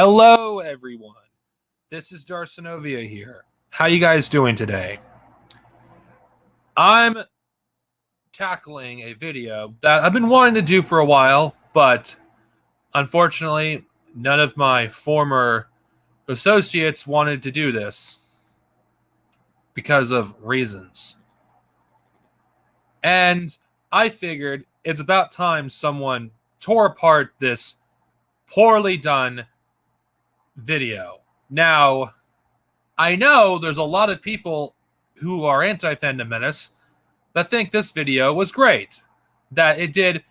Hello, everyone. This is Darcinovia here. How you guys doing today? I'm tackling a video that I've been wanting to do for a while, but unfortunately, none of my former associates wanted to do this because of reasons. And I figured it's about time someone tore apart this poorly done video. Now, I know there's a lot of people who are anti-Fandom Menace that think this video was great, that it did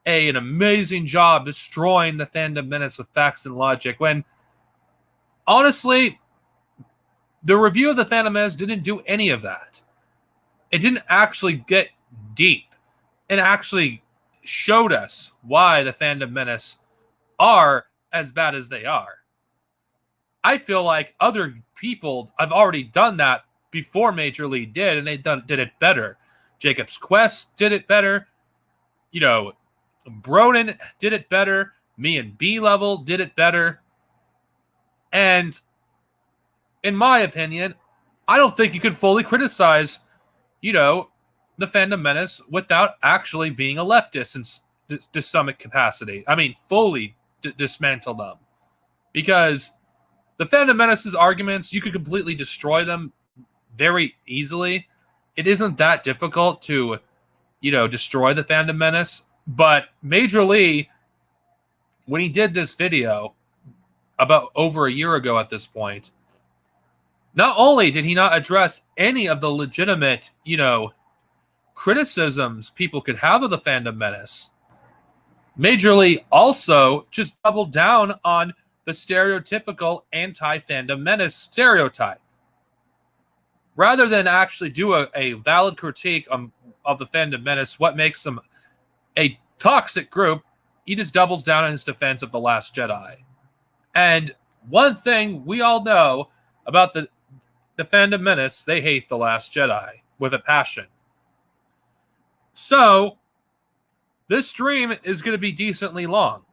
an amazing job destroying the Fandom Menace with facts and logic, when honestly, the review of the Fandom Menace didn't do any of that. It didn't actually get deep. It actually showed us why the Fandom Menace are as bad as they are. I feel like other people have already done that before Majorly did, and they did it better. Jacob's Quest did it better. Broden did it better. Me and B Level did it better. And in my opinion, I don't think you could fully criticize, the Fandom Menace without actually being a leftist to some capacity. I mean, fully dismantle them. Because the Fandom Menace's arguments, you could completely destroy them very easily. It isn't that difficult to, destroy the Fandom Menace. But Majorly, when he did this video about over a year ago at this point, not only did he not address any of the legitimate, criticisms people could have of the Fandom Menace, Majorly also just doubled down on the stereotypical anti-Fandom Menace stereotype. Rather than actually do a valid critique of the Fandom Menace, what makes them a toxic group, he just doubles down on his defense of The Last Jedi. And one thing we all know about the Fandom Menace, they hate The Last Jedi with a passion. So, this stream is going to be decently long.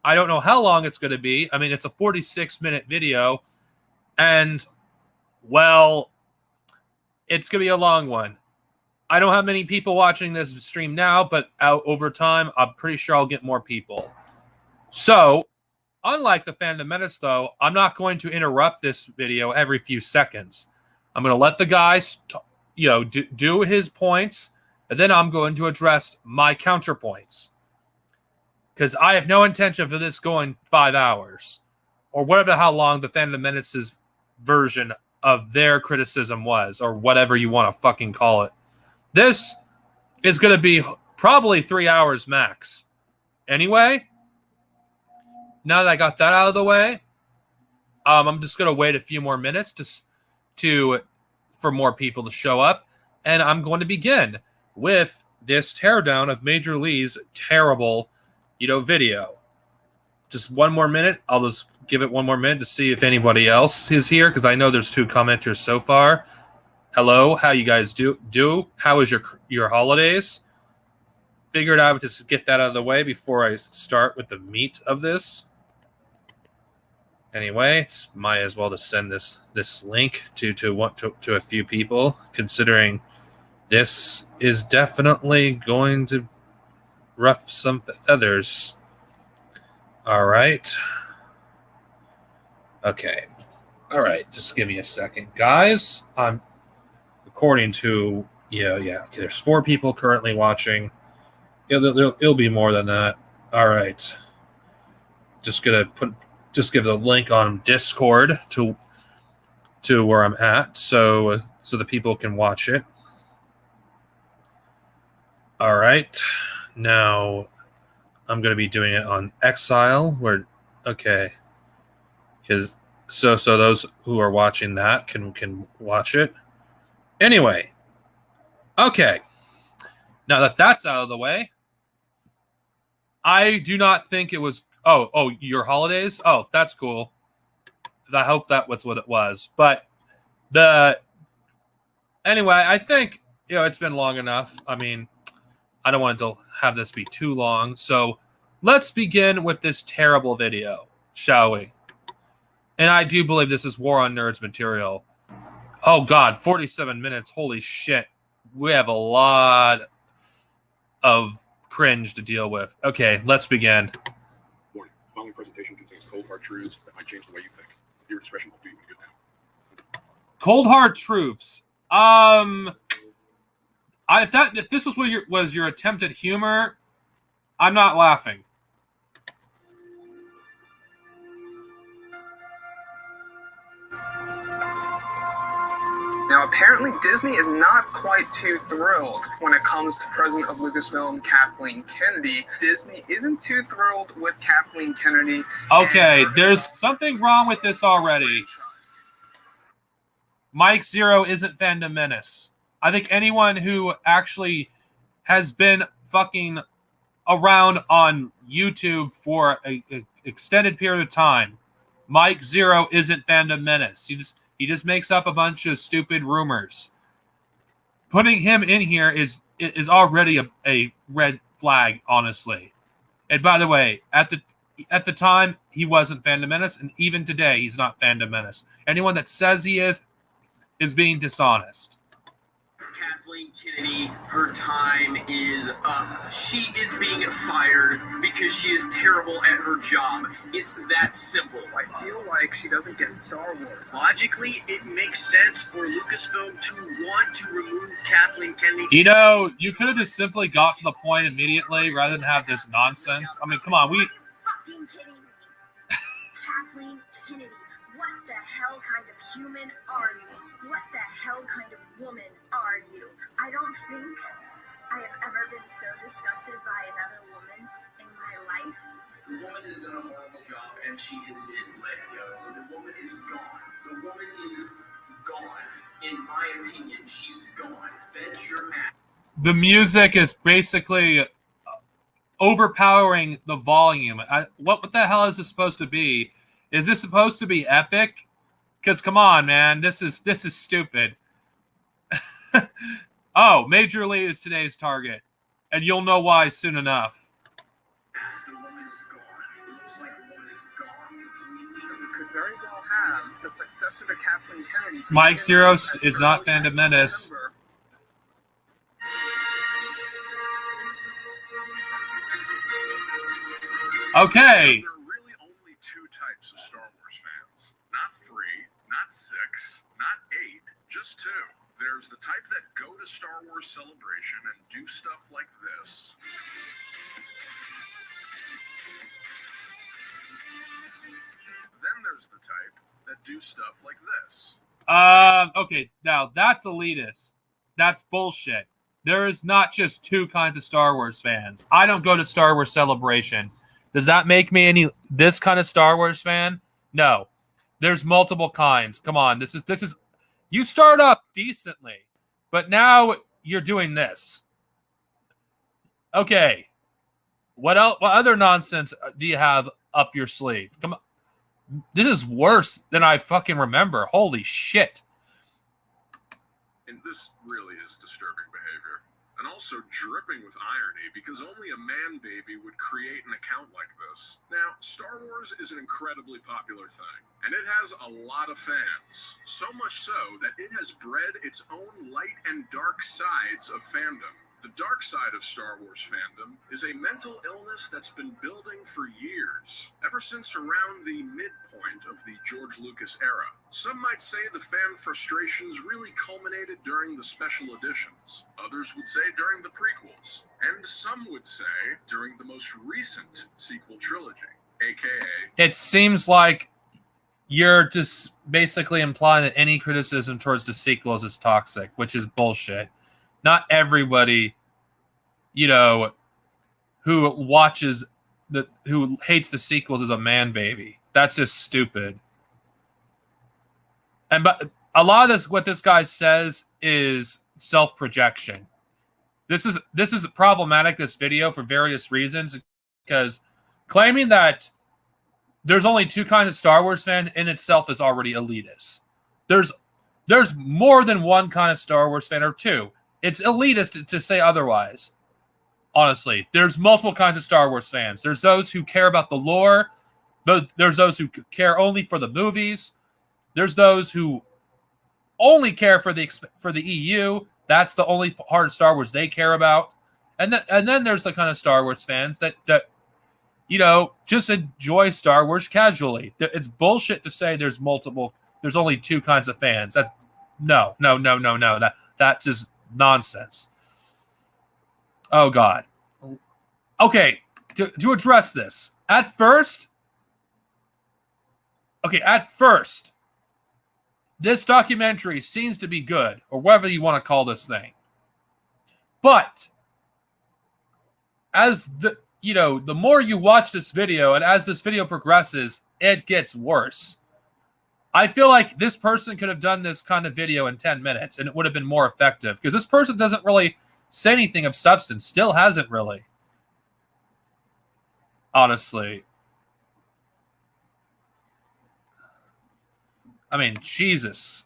I don't know how long it's going to be. I mean, it's a 46-minute video, and, well, it's going to be a long one. I don't have many people watching this stream now, but over time, I'm pretty sure I'll get more people. So, unlike the Fandom Menace, though, I'm not going to interrupt this video every few seconds. I'm going to let the guy, do his points, and then I'm going to address my counterpoints. Because I have no intention for this going 5 hours, or whatever how long the Fandom Menace's version of their criticism was, or whatever you want to fucking call it. This is going to be probably 3 hours max. Anyway, now that I got that out of the way, I'm just going to wait a few more minutes for more people to show up, and I'm going to begin with this teardown of Majorly's terrible video. Just one more minute. I'll just give it one more minute to see if anybody else is here, because I know there's 2 commenters so far. Hello, how you guys do? How was your holidays? Figured I would just get that out of the way before I start with the meat of this. Anyway, might as well just send this link to a few people, considering this is definitely going to ruffle some feathers. All right. Okay. All right. Just give me a second, guys. I'm according to okay, there's 4 people currently watching. It'll be more than that. All right. Just give the link on Discord to where I'm at, so the people can watch it. All right. Now, I'm going to be doing it on Exile, because so those who are watching that can watch it. Anyway, okay. Now that that's out of the way, I do not think it was. Oh, your holidays? Oh, that's cool. I hope that was what it was. But anyway, I think it's been long enough. I mean, I don't want to have this be too long. So let's begin with this terrible video, shall we? And I do believe this is War on Nerds material. Oh, God, 47 minutes. Holy shit. We have a lot of cringe to deal with. Okay, let's begin. Warning. The following presentation contains cold, hard truths that might change the way you think. Your discretion will do you good now. Cold, hard truths. If this was your attempt at humor, I'm not laughing. Now, apparently Disney is not quite too thrilled when it comes to President of Lucasfilm, Kathleen Kennedy. Disney isn't too thrilled with Kathleen Kennedy. Okay, there's something wrong with this already. Mike Zero isn't Fandom Menace. I think anyone who actually has been fucking around on YouTube for an extended period of time, Mike Zero isn't Fandom Menace. He just makes up a bunch of stupid rumors. Putting him in here is already a red flag, honestly. And by the way, at the time, he wasn't Fandom Menace, and even today, he's not Fandom Menace. Anyone that says he is being dishonest. Kathleen Kennedy, her time is up. She is being fired because she is terrible at her job. It's that simple. I feel like she doesn't get Star Wars. Logically, it makes sense for Lucasfilm to want to remove Kathleen Kennedy. You know, you could have just simply got to the point immediately rather than have this nonsense. I mean, come on, Are you fucking kidding me? Kathleen Kennedy, what the hell kind of human are you? What the hell kind of woman are you? I don't think I have ever been so disgusted by another woman in my life. The woman has done a horrible job and she has been let go. The woman is gone. The woman is gone. In my opinion, she's gone. Bet your ass. The music is basically overpowering the volume. What the hell is this supposed to be? Is this supposed to be epic? Because come on, man, this is stupid. Oh, Majorly is today's target, and you'll know why soon enough. The woman is gone. It looks like the woman is gone completely. We could very well have the successor to Kathleen Kennedy. Mike Zero is not Fandom Menace. Okay. There are really only two types of Star Wars fans. Not 3, not 6, not 8, just 2. There's the type that go to Star Wars Celebration and do stuff like this. Then there's the type that do stuff like this. Okay, now that's elitist. That's bullshit. There is not just two kinds of Star Wars fans. I don't go to Star Wars Celebration. Does that make me this kind of Star Wars fan? No. There's multiple kinds. Come on, this is you start up decently, but now you're doing this. Okay. What else? What other nonsense do you have up your sleeve? Come on. This is worse than I fucking remember. Holy shit. And this really is disturbing behavior. And also dripping with irony because only a man baby would create an account like this. Now, Star Wars is an incredibly popular thing, and it has a lot of fans. So much so that it has bred its own light and dark sides of fandom. The dark side of Star Wars fandom is a mental illness that's been building for years, ever since around the midpoint of the George Lucas era. Some might say the fan frustrations really culminated during the special editions. Others would say during the prequels. And some would say during the most recent sequel trilogy, aka... It seems like you're just basically implying that any criticism towards the sequels is toxic, which is bullshit. Not everybody, who who hates the sequels is a man baby. That's just stupid. But a lot of what this guy says is self-projection. This is problematic, this video, for various reasons, because claiming that there's only two kinds of Star Wars fan in itself is already elitist. There's more than one kind of Star Wars fan, or two. It's elitist to say otherwise. Honestly, there's multiple kinds of Star Wars fans. There's those who care about the lore There's those who care only for the movies. There's those who only care for the EU. That's the only part of Star Wars they care about. And then there's the kind of Star Wars fans that just enjoy Star Wars casually. It's bullshit to say there's only two kinds of fans. That's no. That's just nonsense. Oh God. Okay, to address this. At first, this documentary seems to be good, or whatever you want to call this thing. But as the more you watch this video, and as this video progresses, it gets worse. I feel like this person could have done this kind of video in 10 minutes, and it would have been more effective, because this person doesn't really say anything of substance. Still hasn't really. Honestly. I mean, Jesus.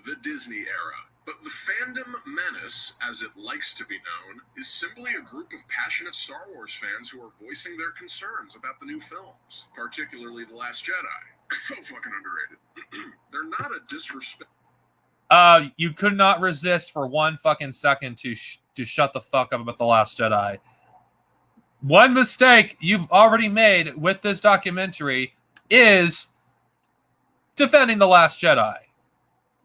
The Disney era. But the Fandom menace, as it likes to be known, is simply a group of passionate Star Wars fans who are voicing their concerns about the new films, particularly The Last Jedi. So fucking underrated. They're not a disrespect. You could not resist for 1 fucking second to shut the fuck up about The Last Jedi. One mistake you've already made with this documentary is defending The Last Jedi.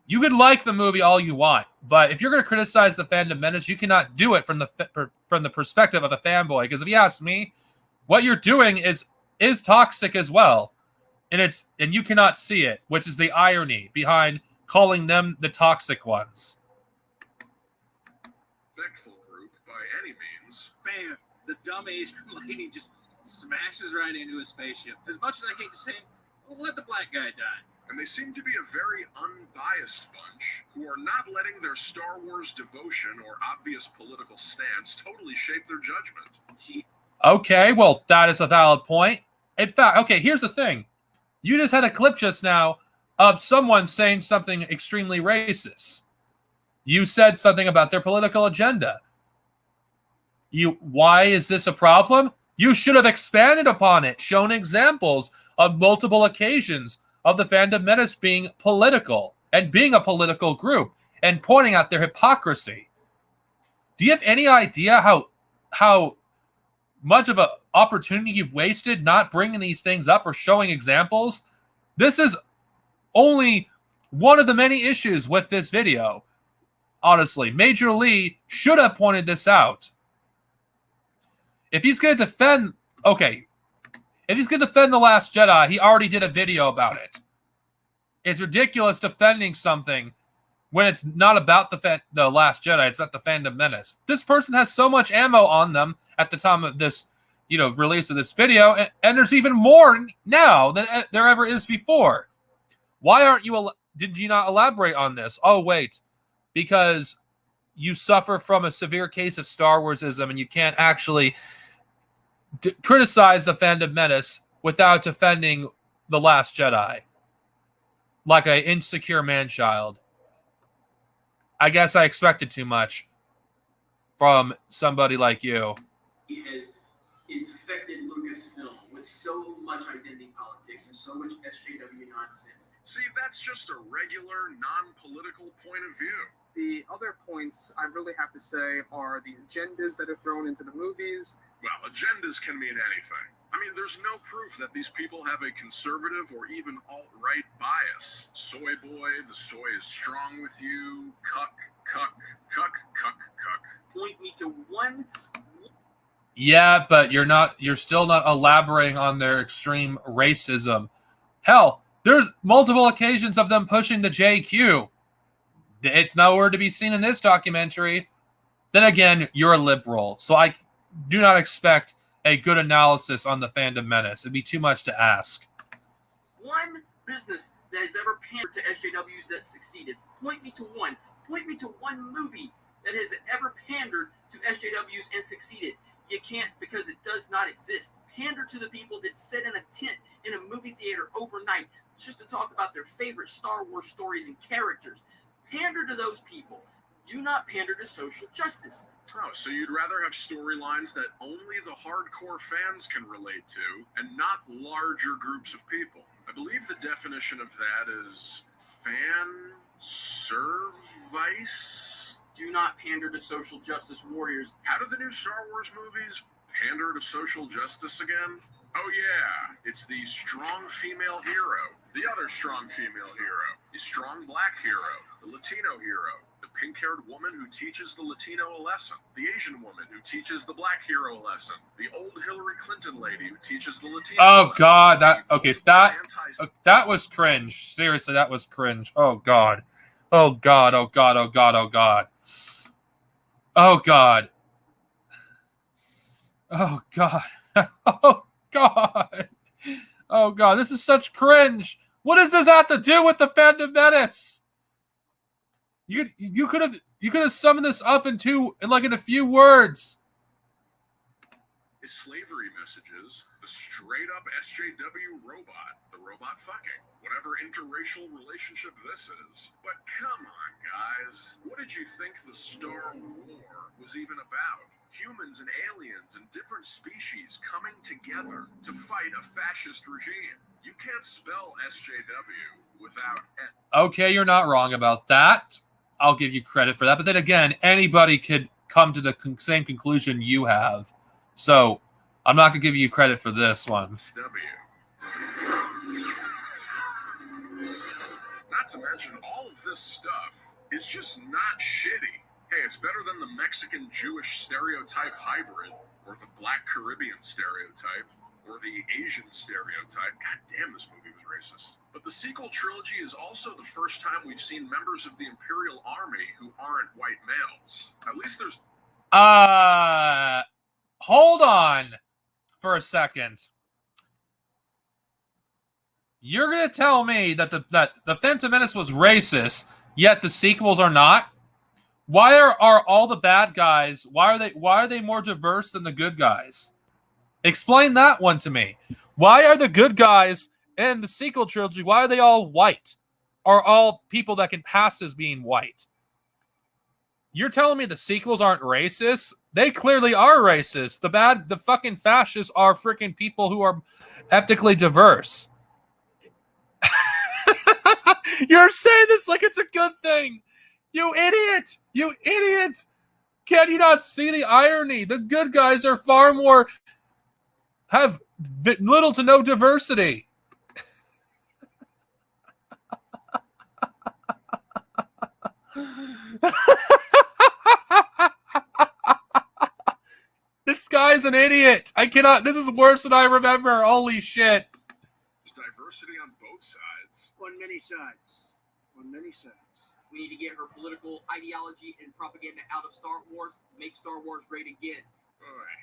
You could like the movie all you want, but if you're going to criticize the Fandom menace, you cannot do it from the perspective of a fanboy. Because if you ask me, what you're doing is toxic as well, and you cannot see it, which is the irony behind calling them the toxic ones. Respectful group by any means. Bam! The dumb Asian lady just smashes right into a spaceship. As much as I hate to say it, let the black guy die. And they seem to be a very unbiased bunch who are not letting their Star Wars devotion or obvious political stance totally shape their judgment. Okay, well, that is a valid point. In fact, okay, here's the thing. You just had a clip just now of someone saying something extremely racist. You said something about their political agenda. Why is this a problem? You should have expanded upon it, shown examples of multiple occasions of the Fandom menace being political and being a political group and pointing out their hypocrisy. Do you have any idea how much of an opportunity you've wasted not bringing these things up or showing examples? This is only one of the many issues with this video. Honestly, Major Lee should have pointed this out. If he's going to defend... Okay, if he's going to defend The Last Jedi, he already did a video about it. It's ridiculous defending something when it's not about the Last Jedi. It's about the Fandom menace. This person has so much ammo on them at the time of this, release of this video, and there's even more now than there ever is before. Why did you not elaborate on this? Oh, wait, because you suffer from a severe case of Star Warsism and you can't actually criticize the Fandom menace without defending The Last Jedi like an insecure man-child. I guess I expected too much from somebody like you. He has infected Lucasfilm with so much identity politics and so much SJW nonsense. See, that's just a regular, non-political point of view. The other points I really have to say are the agendas that are thrown into the movies. Well, agendas can mean anything. I mean, there's no proof that these people have a conservative or even alt-right bias. Soy boy, the soy is strong with you, cuck, cuck, cuck, cuck, cuck. Point me to one. Yeah, but you're still not elaborating on their extreme racism. Hell, there's multiple occasions of them pushing the JQ. It's nowhere to be seen in this documentary. Then again, you're a liberal, so I do not expect a good analysis on the Fandom menace. It'd be too much to ask. One business that has ever pandered to SJWs that succeeded. Point me to one. Point me to one movie that has ever pandered to SJWs and succeeded. You can't, because it does not exist. Pander to the people that sit in a tent in a movie theater overnight just to talk about their favorite Star Wars stories and characters. Pander to those people. Do not pander to social justice. Oh, so you'd rather have storylines that only the hardcore fans can relate to, and not larger groups of people. I believe the definition of that is fan service? Do not pander to social justice warriors. How do the new Star Wars movies pander to social justice again? Oh yeah, it's the strong female hero, the other strong female hero, the strong black hero, the Latino hero, the pink-haired woman who teaches the Latino a lesson, the Asian woman who teaches the black hero a lesson, the old Hillary Clinton lady who teaches the Latino a lesson. God, that was cringe. Seriously, that was cringe. Oh God. Oh God, oh God, oh God, oh God. Oh God. Oh God. Oh God. Oh God, this is such cringe. What does this have to do with the Fandom menace? You could have summoned this up in a few words. Is slavery messages, the straight up SJW robot, the robot fucking, whatever interracial relationship this is. But come on, guys. What did you think the Star War was even about? Humans and aliens and different species coming together to fight a fascist regime. You can't spell SJW without S. Okay, you're not wrong about that. I'll give you credit for that. But then again, anybody could come to the same conclusion you have. So I'm not going to give you credit for this one. Not to mention, all of this stuff is just not shitty. Hey, it's better than the Mexican-Jewish stereotype hybrid, or the Black Caribbean stereotype, or the Asian stereotype. God damn, this movie was racist. But the sequel trilogy is also the first time we've seen members of the Imperial Army who aren't white males. At least there's... Hold on for a second. You're going to tell me that the Phantom Menace was racist, yet the sequels are not? Why are all the bad guys, why are they more diverse than the good guys? Explain that one to me. Why are the good guys in the sequel trilogy, why are they all white? Are all people that can pass as being white? You're telling me the sequels aren't racist? They clearly are racist. The fucking fascists are freaking people who are ethnically diverse. You're saying this like it's a good thing. You idiot! You idiot! Can you not see the irony? The good guys are have little to no diversity. This guy's an idiot. I cannot. This is worse than I remember. Holy shit. There's diversity on both sides. On many sides. On many sides. We need to get her political ideology and propaganda out of Star Wars. Make Star Wars great again. Boy.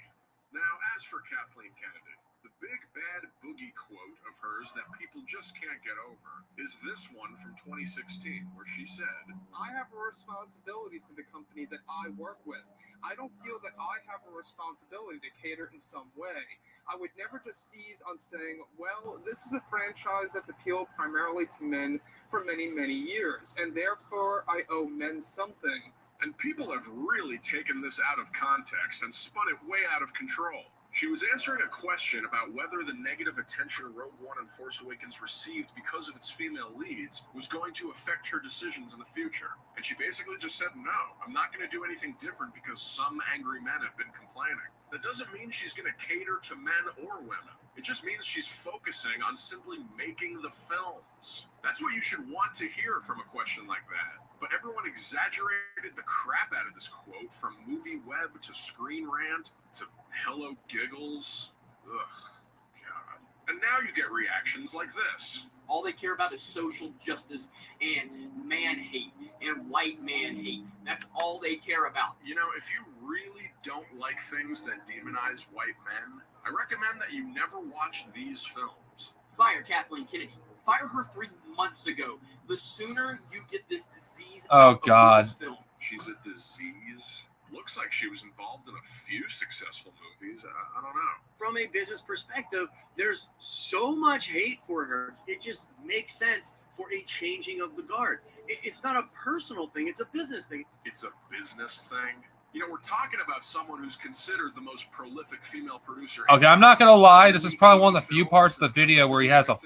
Now, as for Kathleen Kennedy, the big bad boogie quote of hers that people just can't get over is this one from 2016, where she said, I have a responsibility to the company that I work with. I don't feel that I have a responsibility to cater in some way. I would never just seize on saying, well, this is a franchise that's appealed primarily to men for many, many years, and therefore I owe men something. And people have really taken this out of context and spun it way out of control. She was answering a question about whether the negative attention Rogue One and Force Awakens received because of its female leads was going to affect her decisions in the future. And she basically just said, no, I'm not going to do anything different because some angry men have been complaining. That doesn't mean she's going to cater to men or women. It just means she's focusing on simply making the films. That's what you should want to hear from a question like that. But everyone exaggerated the crap out of this quote, from Movie Web to Screen Rant to Hello Giggles. Ugh, God. And now you get reactions like this. All they care about is social justice and man hate and white man hate. That's all they care about. You know, if you really don't like things that demonize white men, I recommend that you never watch these films. Fire Kathleen Kennedy. Fire her 3 months ago. The sooner you get this disease out of this film. She's a disease. Looks like she was involved in a few successful movies. I don't know. From a business perspective, there's so much hate for her. It just makes sense for a changing of the guard. It's not a personal thing. It's a business thing. It's a business thing. You know, we're talking about someone who's considered the most prolific female producer. Okay, I'm not gonna lie. This is probably one of the few parts of the video where he has a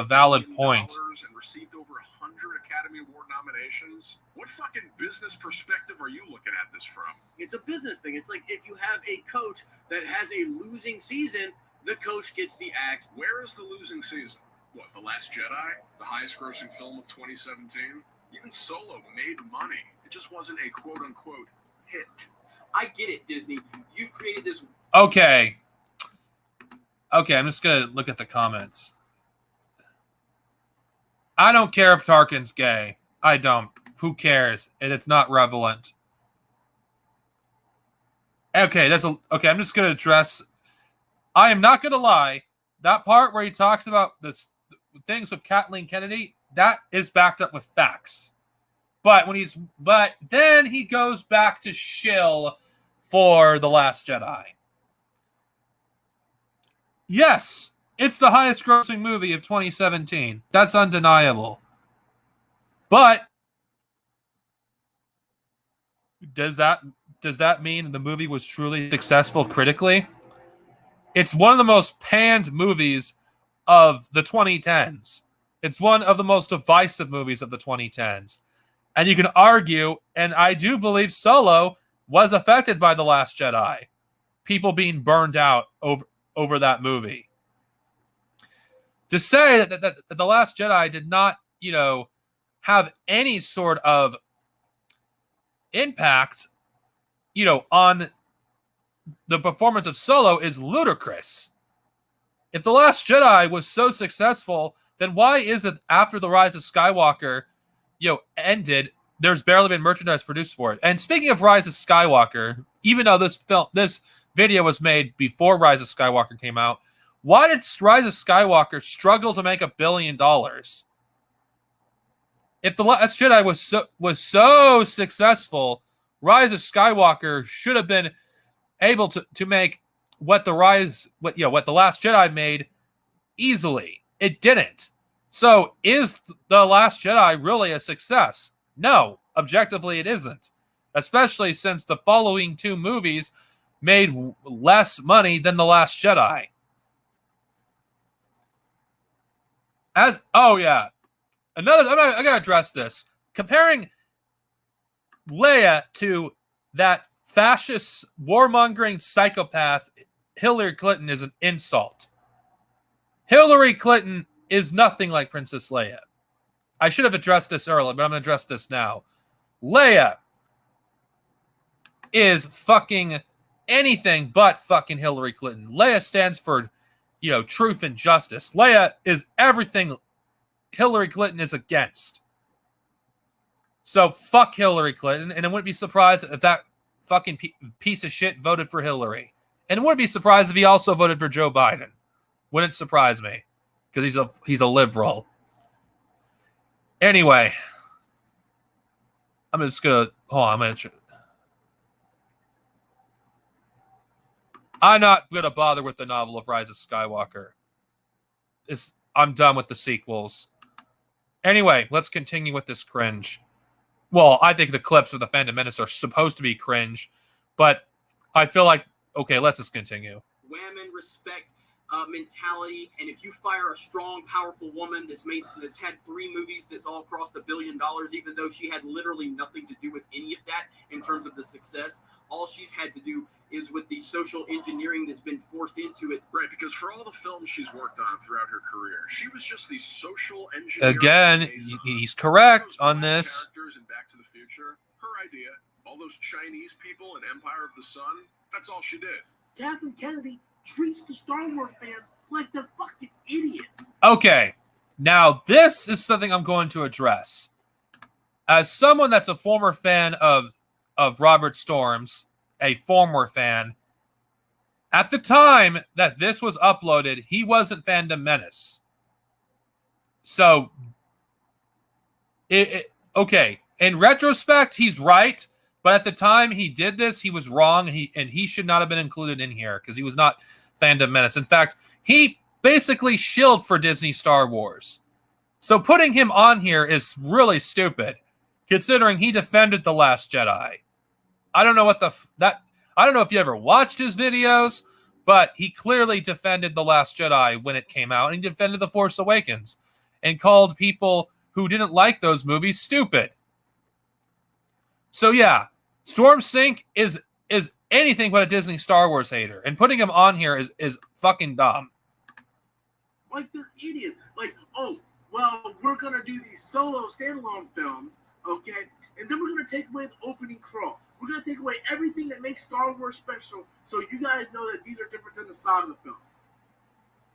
valid point. And received over 100 Academy Award nominations. What fucking business perspective are you looking at this from? It's a business thing. It's like if you have a coach that has a losing season, the coach gets the axe. Where is the losing season? What, The Last Jedi? The highest grossing film of 2017? Even Solo made money. It just wasn't a quote-unquote hit. I get it, Disney. You've created this. Okay, I'm just gonna look at the comments. I don't care if Tarkin's gay. I don't. Who cares? And it's not relevant. Okay, I'm just gonna address. I am not gonna lie. That part where he talks about the things with Kathleen Kennedy, that is backed up with facts. But then he goes back to shill for The Last Jedi. Yes, it's the highest grossing movie of 2017. That's undeniable. But does that mean the movie was truly successful critically? It's one of the most panned movies of the 2010s. It's one of the most divisive movies of the 2010s. And you can argue, and I do believe Solo was affected by The Last Jedi. People being burned out over that movie. To say that The Last Jedi did not, have any sort of impact, on the performance of Solo is ludicrous. If The Last Jedi was so successful, then why is it after The Rise of Skywalker ended, there's barely been merchandise produced for it? And speaking of Rise of Skywalker, even though this video was made before Rise of Skywalker came out, why did Rise of Skywalker struggle to make $1 billion? If The Last Jedi was so successful, Rise of Skywalker should have been able to make what The Last Jedi made easily. It didn't. So is The Last Jedi really a success? No, objectively it isn't. Especially since the following two movies made less money than The Last Jedi. I gotta address this. Comparing Leia to that fascist, warmongering psychopath Hillary Clinton is an insult. Hillary Clinton is nothing like Princess Leia. I should have addressed this earlier, but I'm going to address this now. Leia is fucking anything but fucking Hillary Clinton. Leia stands for, truth and justice. Leia is everything Hillary Clinton is against. So fuck Hillary Clinton, and I wouldn't be surprised if that fucking piece of shit voted for Hillary. And I wouldn't be surprised if he also voted for Joe Biden. Wouldn't surprise me, because he's a liberal. Anyway, I'm just gonna I'm not gonna bother with the novel of Rise of Skywalker. I'm done with the sequels. Anyway, let's continue with this cringe. Well, I think the clips of the Fandom Menace are supposed to be cringe, but I feel like, okay, let's just continue. Women respect mentality, and if you fire a strong, powerful woman that's had 3 movies that's all crossed $1 billion, even though she had literally nothing to do with any of that in terms of the success, all she's had to do is with the social engineering that's been forced into it. Right, because for all the films she's worked on throughout her career, she was just the social engineer. Again, he's correct on this. Characters in Back to the Future, her idea. All those Chinese people in Empire of the Sun, that's all she did. Kathleen Kennedy treats the Star Wars fans like they're fucking idiots. Okay, now this is something I'm going to address. As someone that's a former fan of Robert Storms, a former fan, at the time that this was uploaded, he wasn't Fandom Menace. So, okay, in retrospect, he's right, But at the time he did this, he was wrong, and he should not have been included in here because he was not Fandom Menace. In fact, he basically shilled for Disney Star Wars. So putting him on here is really stupid, considering he defended The Last Jedi. I don't know I don't know if you ever watched his videos, but he clearly defended The Last Jedi when it came out, and he defended The Force Awakens and called people who didn't like those movies stupid. So yeah, Storm Sink is anything but a Disney Star Wars hater, and putting him on here is fucking dumb. Like, they're idiots. Like, oh, well, we're going to do these solo standalone films, okay? And then we're going to take away the opening crawl. We're going to take away everything that makes Star Wars special so you guys know that these are different than the saga films.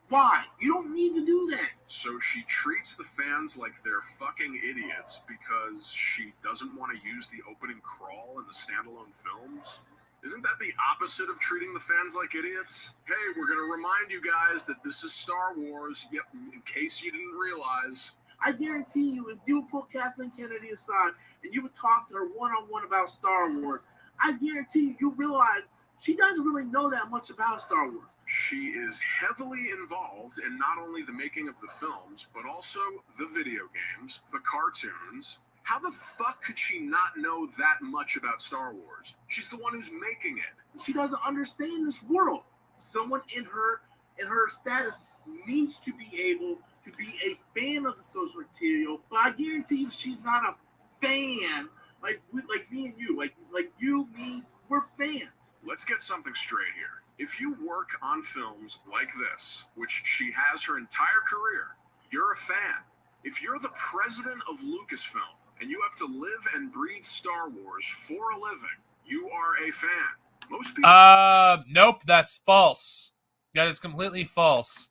Why? You don't need to do that. So she treats the fans like they're fucking idiots because she doesn't want to use the opening crawl in the standalone films? Isn't that the opposite of treating the fans like idiots? Hey, we're going to remind you guys that this is Star Wars, yep, in case you didn't realize. I guarantee you, if you would pull Kathleen Kennedy aside and you would talk to her one-on-one about Star Wars, I guarantee you realize she doesn't really know that much about Star Wars. She is heavily involved in not only the making of the films, but also the video games, the cartoons. How the fuck could she not know that much about Star Wars? She's the one who's making it. She doesn't understand this world. Someone in her status needs to be able to be a fan of the source material, but I guarantee you she's not a fan like me and you. Like you, me, we're fans. Let's get something straight here. If you work on films like this, which she has her entire career, you're a fan. If you're the president of Lucasfilm and you have to live and breathe Star Wars for a living, you are a fan. Most people... Nope, that's false. That is completely false.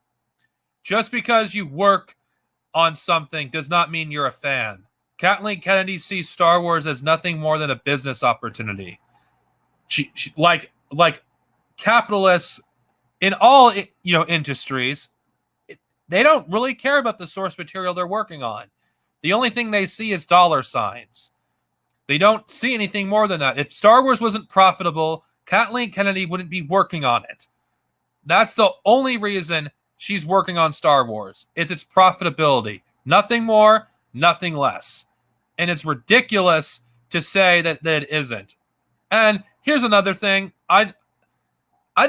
Just because you work on something does not mean you're a fan. Kathleen Kennedy sees Star Wars as nothing more than a business opportunity. She like capitalists in all industries, they don't really care about the source material they're working on. The only thing they see is dollar signs. They don't see anything more than that. If Star Wars wasn't profitable, Kathleen Kennedy wouldn't be working on it. That's the only reason she's working on Star Wars. It's its profitability. Nothing more, nothing less. And it's ridiculous to say that it isn't. And here's another thing. I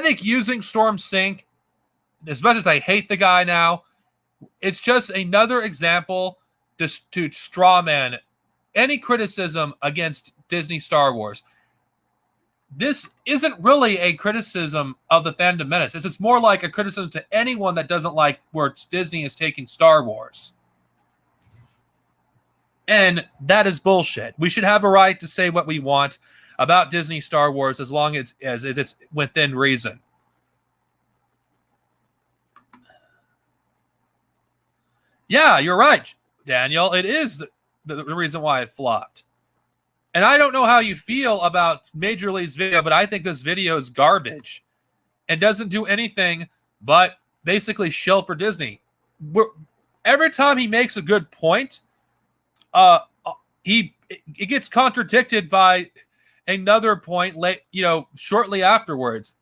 think using Storm Sink, as much as I hate the guy now, it's just another example to strawman any criticism against Disney Star Wars. This isn't really a criticism of the Fandom Menace. It's more like a criticism to anyone that doesn't like where Disney is taking Star Wars. And that is bullshit. We should have a right to say what we want about Disney Star Wars as long as it's within reason. Yeah, you're right, Daniel. It is the reason why it flopped. And I don't know how you feel about Majorly's video, but I think this video is garbage. It doesn't do anything but basically shill for Disney. Every time he makes a good point, it gets contradicted by another point shortly afterwards.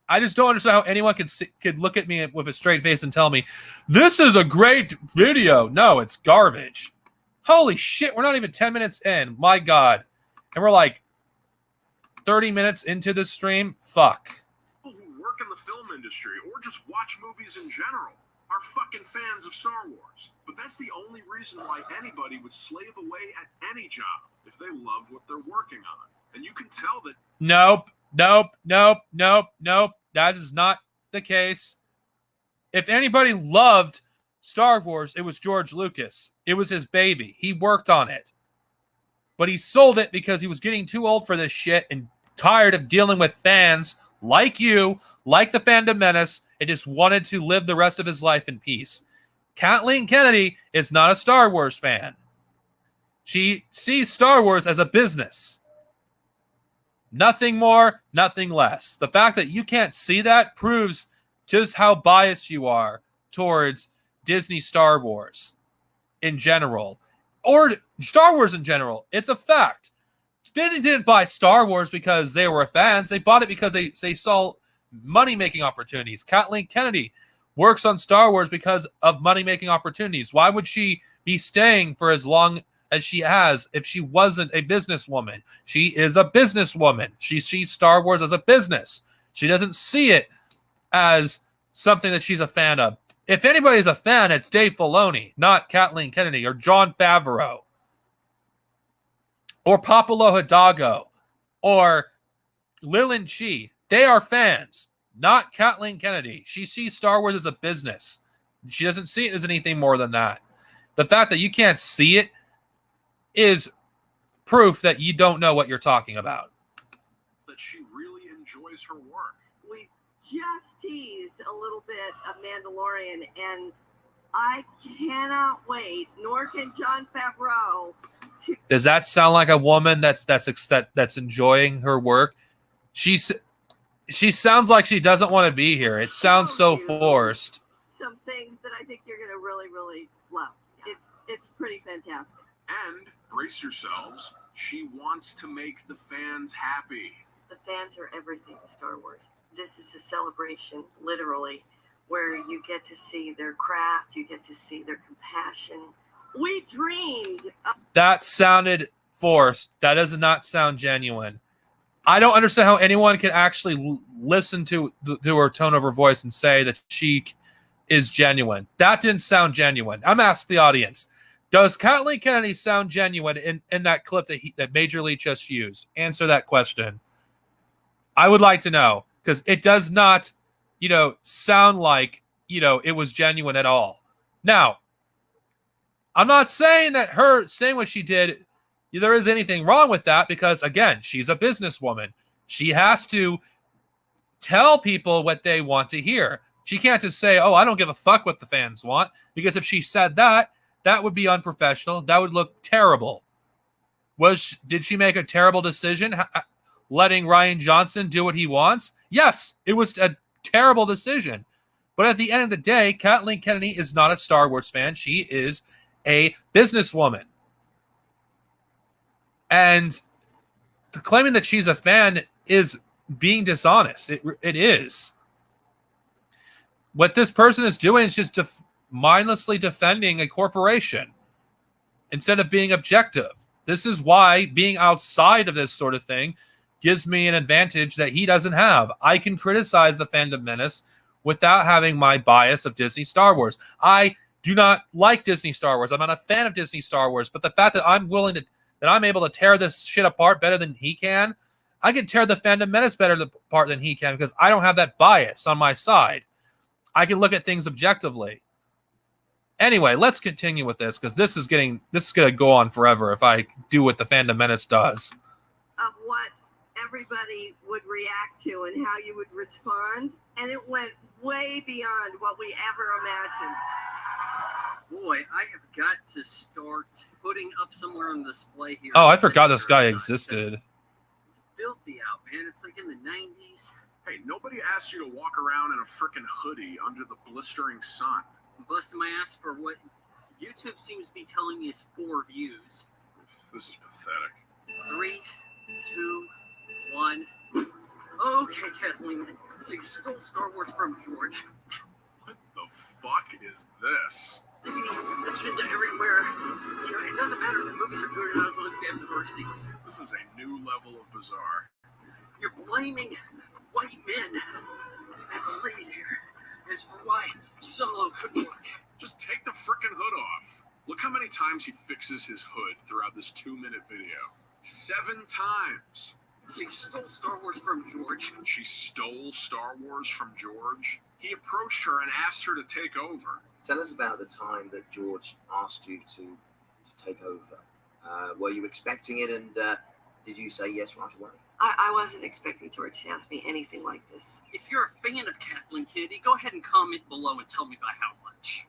I just don't understand how anyone could look at me with a straight face and tell me, this is a great video. No, it's garbage. Holy shit, we're not even 10 minutes in. My God. And we're like 30 minutes into this stream? Fuck. People who work in the film industry or just watch movies in general are fucking fans of Star Wars. But that's the only reason why anybody would slave away at any job if they love what they're working on. And you can tell that... Nope. That is not the case. If anybody loved Star Wars, it was George Lucas. It was his baby. He worked on it. But he sold it because he was getting too old for this shit and tired of dealing with fans like you, like the Fandom Menace, and just wanted to live the rest of his life in peace. Kathleen Kennedy is not a Star Wars fan. She sees Star Wars as a business. Nothing more, nothing less. The fact that you can't see that proves just how biased you are towards Disney Star Wars in general, or Star Wars in general. It's a fact. Disney didn't buy Star Wars because they were fans. They bought it because they saw money-making opportunities. Kathleen Kennedy works on Star Wars because of money-making opportunities. Why would she be staying for as long as she has if she wasn't a businesswoman? She is a businesswoman. She sees Star Wars as a business. She doesn't see it as something that she's a fan of. If anybody's a fan, it's Dave Filoni, not Kathleen Kennedy or Jon Favreau or Popolo Hidalgo or Lillian Chi. They are fans, not Kathleen Kennedy. She sees Star Wars as a business. She doesn't see it as anything more than that. The fact that you can't see it is proof that you don't know what you're talking about. That she really enjoys her work. We just teased a little bit of Mandalorian, and I cannot wait, nor can Jon Favreau. Does that sound like a woman that's enjoying her work? She sounds like she doesn't want to be here. It sounds so forced. Some things that I think you're going to really, really love. It's pretty fantastic. And brace yourselves, she wants to make the fans happy. The fans are everything to Star Wars. This is a celebration, literally, where you get to see their craft, you get to see their compassion. We dreamed. That sounded forced. That does not sound genuine. I don't understand how anyone can actually listen to her tone of her voice and say that she is genuine. That didn't sound genuine. I'm asking the audience. Does Kathleen Kennedy sound genuine in that clip that Major Lee just used? Answer that question. I would like to know, because it does not, sound like, it was genuine at all. Now, I'm not saying that her saying what she did, there is anything wrong with that, because, again, she's a businesswoman. She has to tell people what they want to hear. She can't just say, oh, I don't give a fuck what the fans want, because if she said that, that would be unprofessional. That would look terrible. Did she make a terrible decision letting Rian Johnson do what he wants? Yes, it was a terrible decision. But at the end of the day, Kathleen Kennedy is not a Star Wars fan. She is a businesswoman. And claiming that she's a fan is being dishonest. It is. What this person is doing is just mindlessly defending a corporation instead of being objective. This is why being outside of this sort of thing gives me an advantage that he doesn't have. I can criticize the Fandom Menace without having my bias of Disney Star Wars. I do not like Disney Star Wars. I'm not a fan of Disney Star Wars, but the fact that I'm able to tear this shit apart better than he can, I can tear the Fandom Menace better apart than he can, because I don't have that bias on my side. I can look at things objectively. Anyway, let's continue with this, because this is going to go on forever if I do what the Fandom Menace does. Of what everybody would react to and how you would respond, and it went way beyond what we ever imagined. Boy, I have got to start putting up somewhere on display here. Oh, I forgot this guy existed. It's filthy out, man. It's like in the 90s. Hey, nobody asked you to walk around in a frickin' hoodie under the blistering sun. I'm busting my ass for what YouTube seems to be telling me is 4 views. This is pathetic. 3, 2, 1. Okay, Kathleen. So you stole Star Wars from George. What the fuck is this? Agenda everywhere. It doesn't matter if the movies are good or not as long as they have diversity. This is a new level of bizarre. You're blaming white men as a lead here. As for why Solo couldn't work. Just take the frickin' hood off. Look how many times he fixes his hood throughout this 2-minute video. 7 times. So you stole Star Wars from George. She stole Star Wars from George? He approached her and asked her to take over. Tell us about the time that George asked you to take over. Were you expecting it, and did you say yes right away? I wasn't expecting George to ask me anything like this. If you're a fan of Kathleen Kennedy, go ahead and comment below and tell me by how much.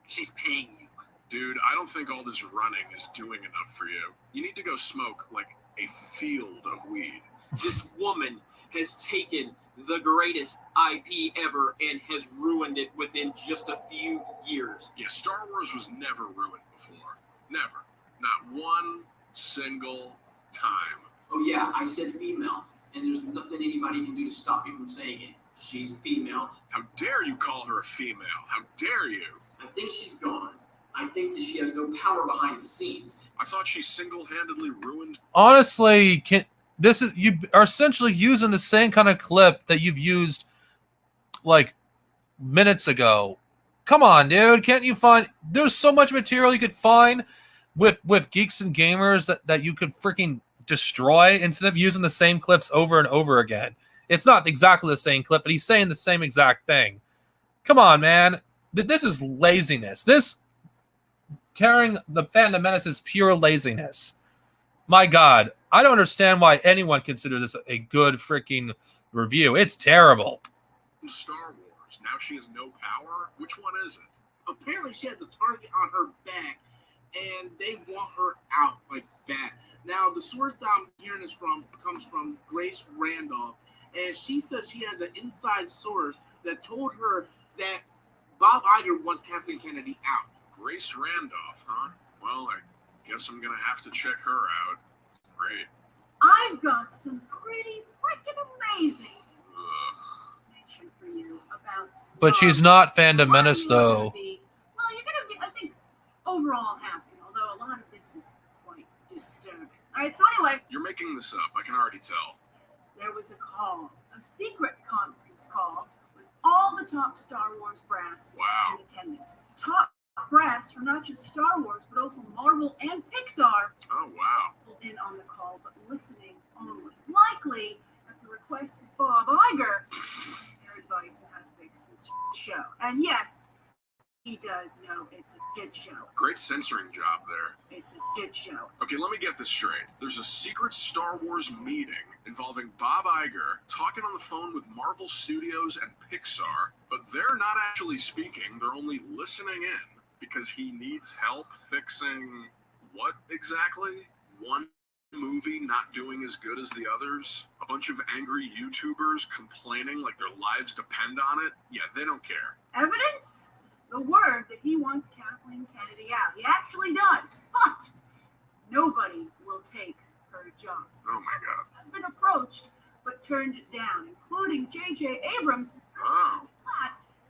She's paying you. Dude, I don't think all this running is doing enough for you. You need to go smoke, like, a field of weed. This woman has taken the greatest IP ever and has ruined it within just a few years. Yeah, Star Wars was never ruined before. Never. Not one single time. Oh yeah, I said female, and there's nothing anybody can do to stop me from saying it. She's a female. How dare you call her a female? How dare you? I think she's gone. I think that she has no power behind the scenes. I thought she single-handedly ruined... Honestly, you are essentially using the same kind of clip that you've used like minutes ago. Come on, dude. Can't you find... There's so much material you could find with Geeks and Gamers that you could freaking destroy instead of using the same clips over and over again. It's not exactly the same clip, but he's saying the same exact thing. Come on, man. This is laziness. This tearing the Fandom Menace is pure laziness. My God. I don't understand why anyone considers this a good freaking review. It's terrible. Star Wars. Now she has no power? Which one is it? Apparently she has a target on her back, and they want her out like that. Now, the source that I'm hearing this from comes from Grace Randolph, and she says she has an inside source that told her that Bob Iger wants Kathleen Kennedy out. Grace Randolph, huh? Well, I guess I'm gonna have to check her out. Great. I've got some pretty freaking amazing information for you about But she's not Fandom Menace, though. Well, you're gonna be, I think, overall happy, although a lot of this is quite disturbing. All right, so anyway, You're making this up. I can already tell. there was a call, a secret conference call with all the top Star Wars brass Wow. in attendance. Top brass for not just Star Wars, but also Marvel and Pixar Oh, wow. in on the call, but listening only. Likely at the request of Bob Iger, their advice on how to fix this show. And yes, he does know it's a good show. Great censoring job there. It's a good show. Okay, let me get this straight. There's a secret Star Wars meeting involving Bob Iger talking on the phone with Marvel Studios and Pixar, but they're not actually speaking. They're only listening in because he needs help fixing what exactly? One movie not doing as good as the others? A bunch of angry YouTubers complaining like their lives depend on it? Yeah, they don't care. Evidence? The word that he wants Kathleen Kennedy out. He actually does. But nobody will take her job. Oh my God. I've been approached, but turned it down, including J.J. Abrams, Oh.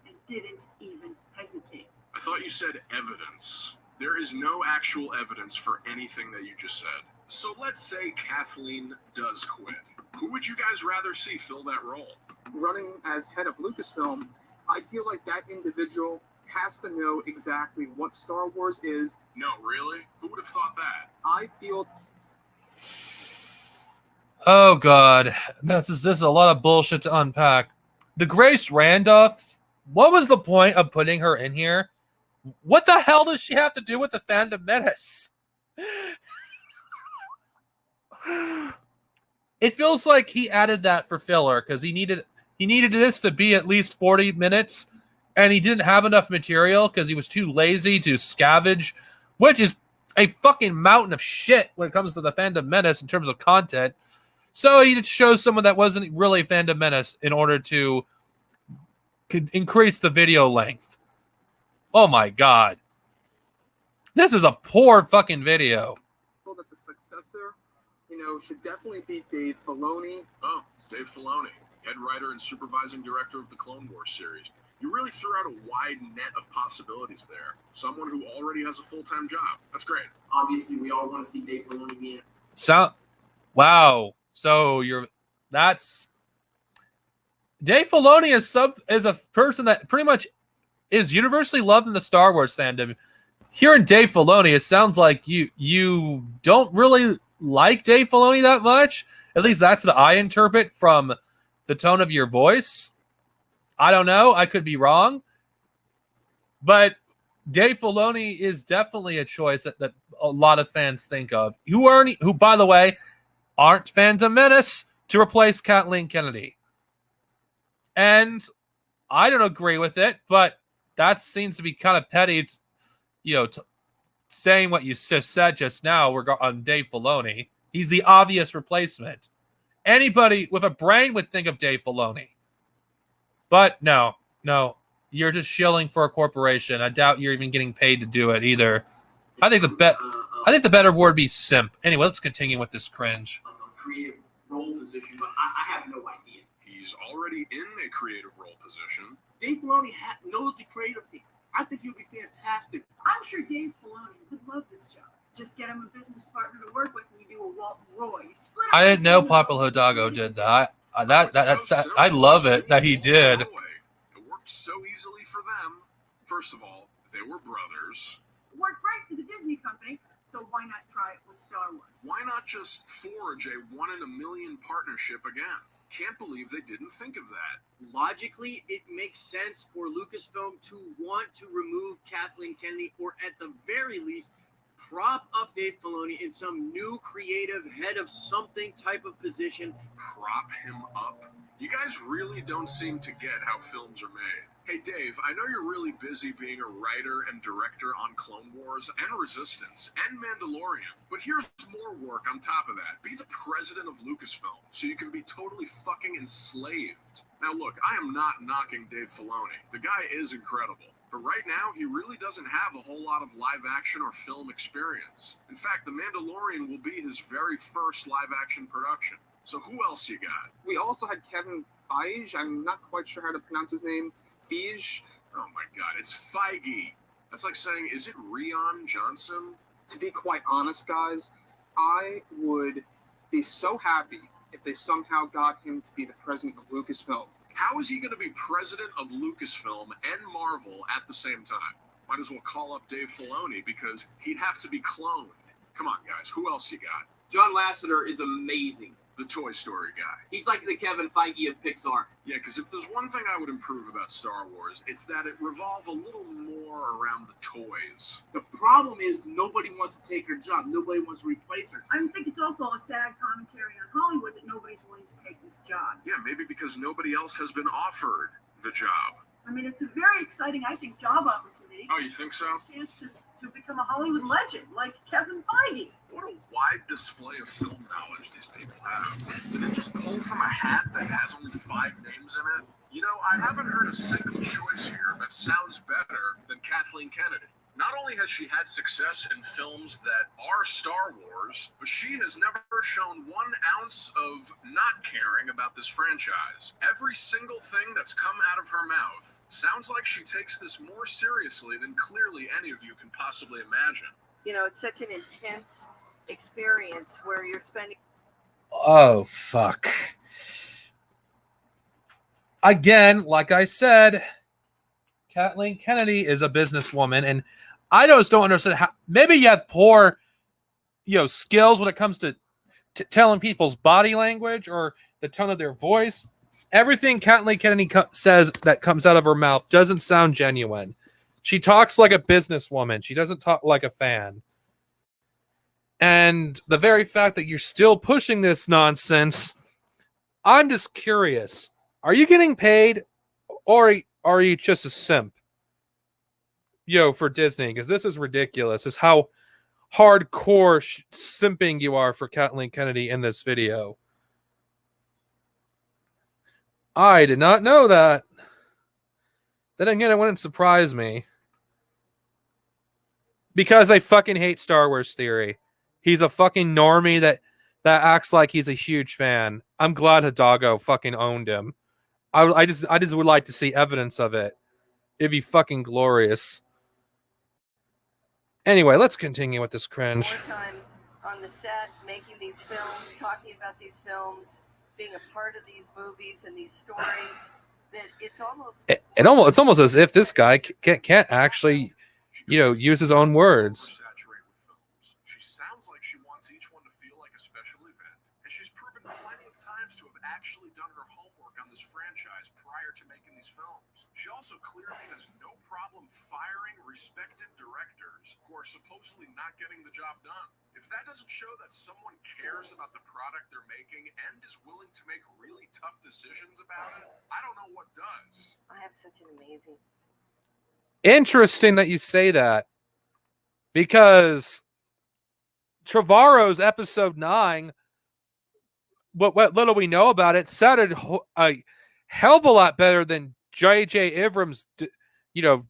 and didn't even hesitate. I thought you said evidence. There is no actual evidence for anything that you just said. So let's say Kathleen does quit. Who would you guys rather see fill that role? Running as head of Lucasfilm, I feel like that individual has to know exactly what Star Wars is. No, really? Who would have thought that? I feel Oh, God. This is a lot of bullshit to unpack. The Grace Randolph, what was the point of putting her in here? What the hell does she have to do with the Fandom Menace? It feels like he added that for filler because he needed this to be at least 40 minutes, and he didn't have enough material because he was too lazy to scavenge, which is a fucking mountain of shit when it comes to the Fandom Menace in terms of content. So he just chose someone that wasn't really Fandom Menace in order to increase the video length. Oh my God. This is a poor fucking video. that the successor, should definitely be Dave Filoni. Oh, Dave Filoni, head writer and supervising director of the Clone Wars series. You really threw out a wide net of possibilities there. Someone who already has a full-time job. That's great. Obviously, we all want to see Dave Filoni be in it. Wow. So that's Dave Filoni is a person that pretty much is universally loved in the Star Wars fandom. Hearing Dave Filoni, it sounds like you don't really like Dave Filoni that much. At least that's what I interpret from the tone of your voice. I don't know. I could be wrong. But Dave Filoni is definitely a choice that a lot of fans think of. Who, by the way, aren't Fandom Menace to replace Kathleen Kennedy. And I don't agree with it, but that seems to be kind of petty, saying what you just said just now on Dave Filoni. He's the obvious replacement. Anybody with a brain would think of Dave Filoni. But no, you're just shilling for a corporation. I doubt you're even getting paid to do it either. I think the bet. I think the better word would be simp. Anyway, let's continue with this cringe. A creative role position, but I have no idea. He's already in a creative role position. Dave Filoni knows the creative team. I think he'll be fantastic. I'm sure Dave Filoni would love this job. Just get him a business partner to work with, and you do a Walton Roy. Split up I didn't know the Papa Hidalgo did that. I love it that he did. It worked so easily for them. First of all, they were brothers. It worked great for the Disney company, so why not try it with Star Wars? Why not just forge a 1 in a million partnership again? Can't believe they didn't think of that. Logically, it makes sense for Lucasfilm to want to remove Kathleen Kennedy, or at the very least, prop up Dave Filoni in some new creative head of something type of position. Prop him up? You guys really don't seem to get how films are made. Hey Dave, I know you're really busy being a writer and director on Clone Wars and Resistance and Mandalorian, but here's more work on top of that. Be the president of Lucasfilm so you can be totally fucking enslaved. Now look, I am not knocking Dave Filoni. The guy is incredible. But right now, he really doesn't have a whole lot of live action or film experience. In fact, The Mandalorian will be his very first live action production. So who else you got? We also had Kevin Feige. I'm not quite sure how to pronounce his name. Feige. Oh my god, it's Feige. That's like saying, is it Rian Johnson? To be quite honest, guys, I would be so happy if they somehow got him to be the president of Lucasfilm. How is he going to be president of Lucasfilm and Marvel at the same time? Might as well call up Dave Filoni because he'd have to be cloned. Come on, guys. Who else you got? John Lasseter is amazing. The Toy Story guy. He's like the Kevin Feige of Pixar. Yeah, because if there's one thing I would improve about Star Wars, it's that it revolve a little more around the toys. The problem is nobody wants to take her job. Nobody wants to replace her. I think it's also a sad commentary on Hollywood that nobody's willing to take this job. Yeah, maybe because nobody else has been offered the job. I mean, it's a very exciting, I think, job opportunity. Oh, you think so? A chance to become a Hollywood legend like Kevin Feige. What a wide display of film knowledge these people have. Did it just pull from a hat that has only 5 names in it? You know, I haven't heard a single choice here that sounds better than Kathleen Kennedy. Not only has she had success in films that are Star Wars, but she has never shown 1 ounce of not caring about this franchise. Every single thing that's come out of her mouth sounds like she takes this more seriously than clearly any of you can possibly imagine. You know, it's such an intense experience where you're spending. Oh, fuck. Again, like I said, Kathleen Kennedy is a businesswoman, and I just don't understand how. Maybe you have poor, skills when it comes to telling people's body language or the tone of their voice. Everything Kathleen Kennedy says that comes out of her mouth doesn't sound genuine. She talks like a businesswoman. She doesn't talk like a fan. And the very fact that you're still pushing this nonsense, I'm just curious. Are you getting paid, or are you just a simp? For Disney, because this is ridiculous. Is how hardcore simping you are for Kathleen Kennedy in this video. I did not know that. Then again, it wouldn't surprise me. Because I fucking hate Star Wars Theory. He's a fucking normie that acts like he's a huge fan. I'm glad Hidalgo fucking owned him. I just would like to see evidence of it. It'd be fucking glorious. Anyway, let's continue with this cringe. More time on the set, making these films, talking about these films, being a part of these movies and these stories. That it's almost it's almost as if this guy can't actually, use his own words. She sounds like she wants each one to feel like a special event, and she's proven plenty of times to have actually done her homework on this franchise prior to making these films. She also clearly has no problem firing respected directors who are supposedly not getting the job done. If that doesn't show that someone cares about the product they're making and is willing to make really tough decisions about it, I don't know what does. I have such an amazing. Interesting that you say that, because Trevorrow's episode 9, what little we know about it, sounded a hell of a lot better than J.J. Abrams'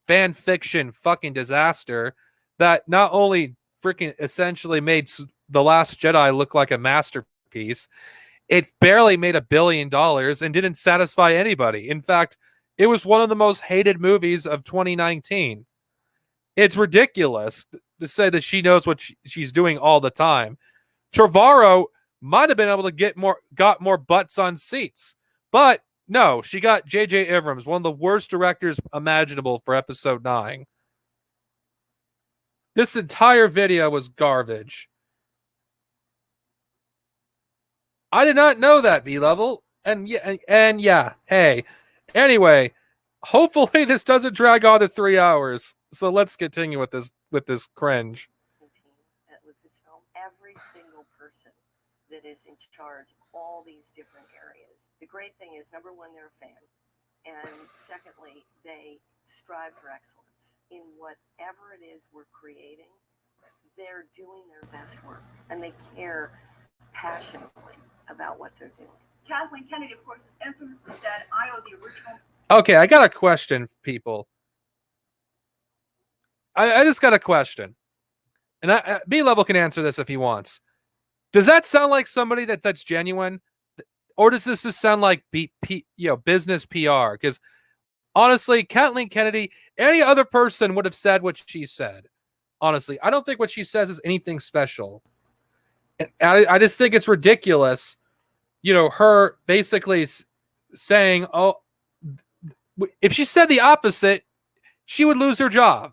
fan fiction fucking disaster that not only freaking essentially made The Last Jedi look like a masterpiece. It barely made $1 billion and didn't satisfy anybody. In fact, it was one of the most hated movies of 2019. It's ridiculous to say that she knows what she's doing all the time. Trevorrow might have been able to got more butts on seats, but no, she got J.J. Abrams, one of the worst directors imaginable for Episode 9. This entire video was garbage. I did not know that, B-Level. And yeah, hey. Anyway, hopefully this doesn't drag on to 3 hours. So let's continue with this cringe. At Lucasfilm, every single person that is in charge of all these different areas. The great thing is, number one, they're a fan. And secondly, they strive for excellence in whatever it is we're creating. They're doing their best work, and they care passionately about what they're doing. Kathleen Kennedy, of course, has infamously said, I owe the original. Okay, I got a question, people. I just got a question. And B-Level can answer this if he wants. Does that sound like somebody that's genuine? Or does this just sound like business PR? Because honestly, Kathleen Kennedy, any other person would have said what she said. Honestly, I don't think what she says is anything special. And I just think it's ridiculous, her basically saying, oh, if she said the opposite, she would lose her job.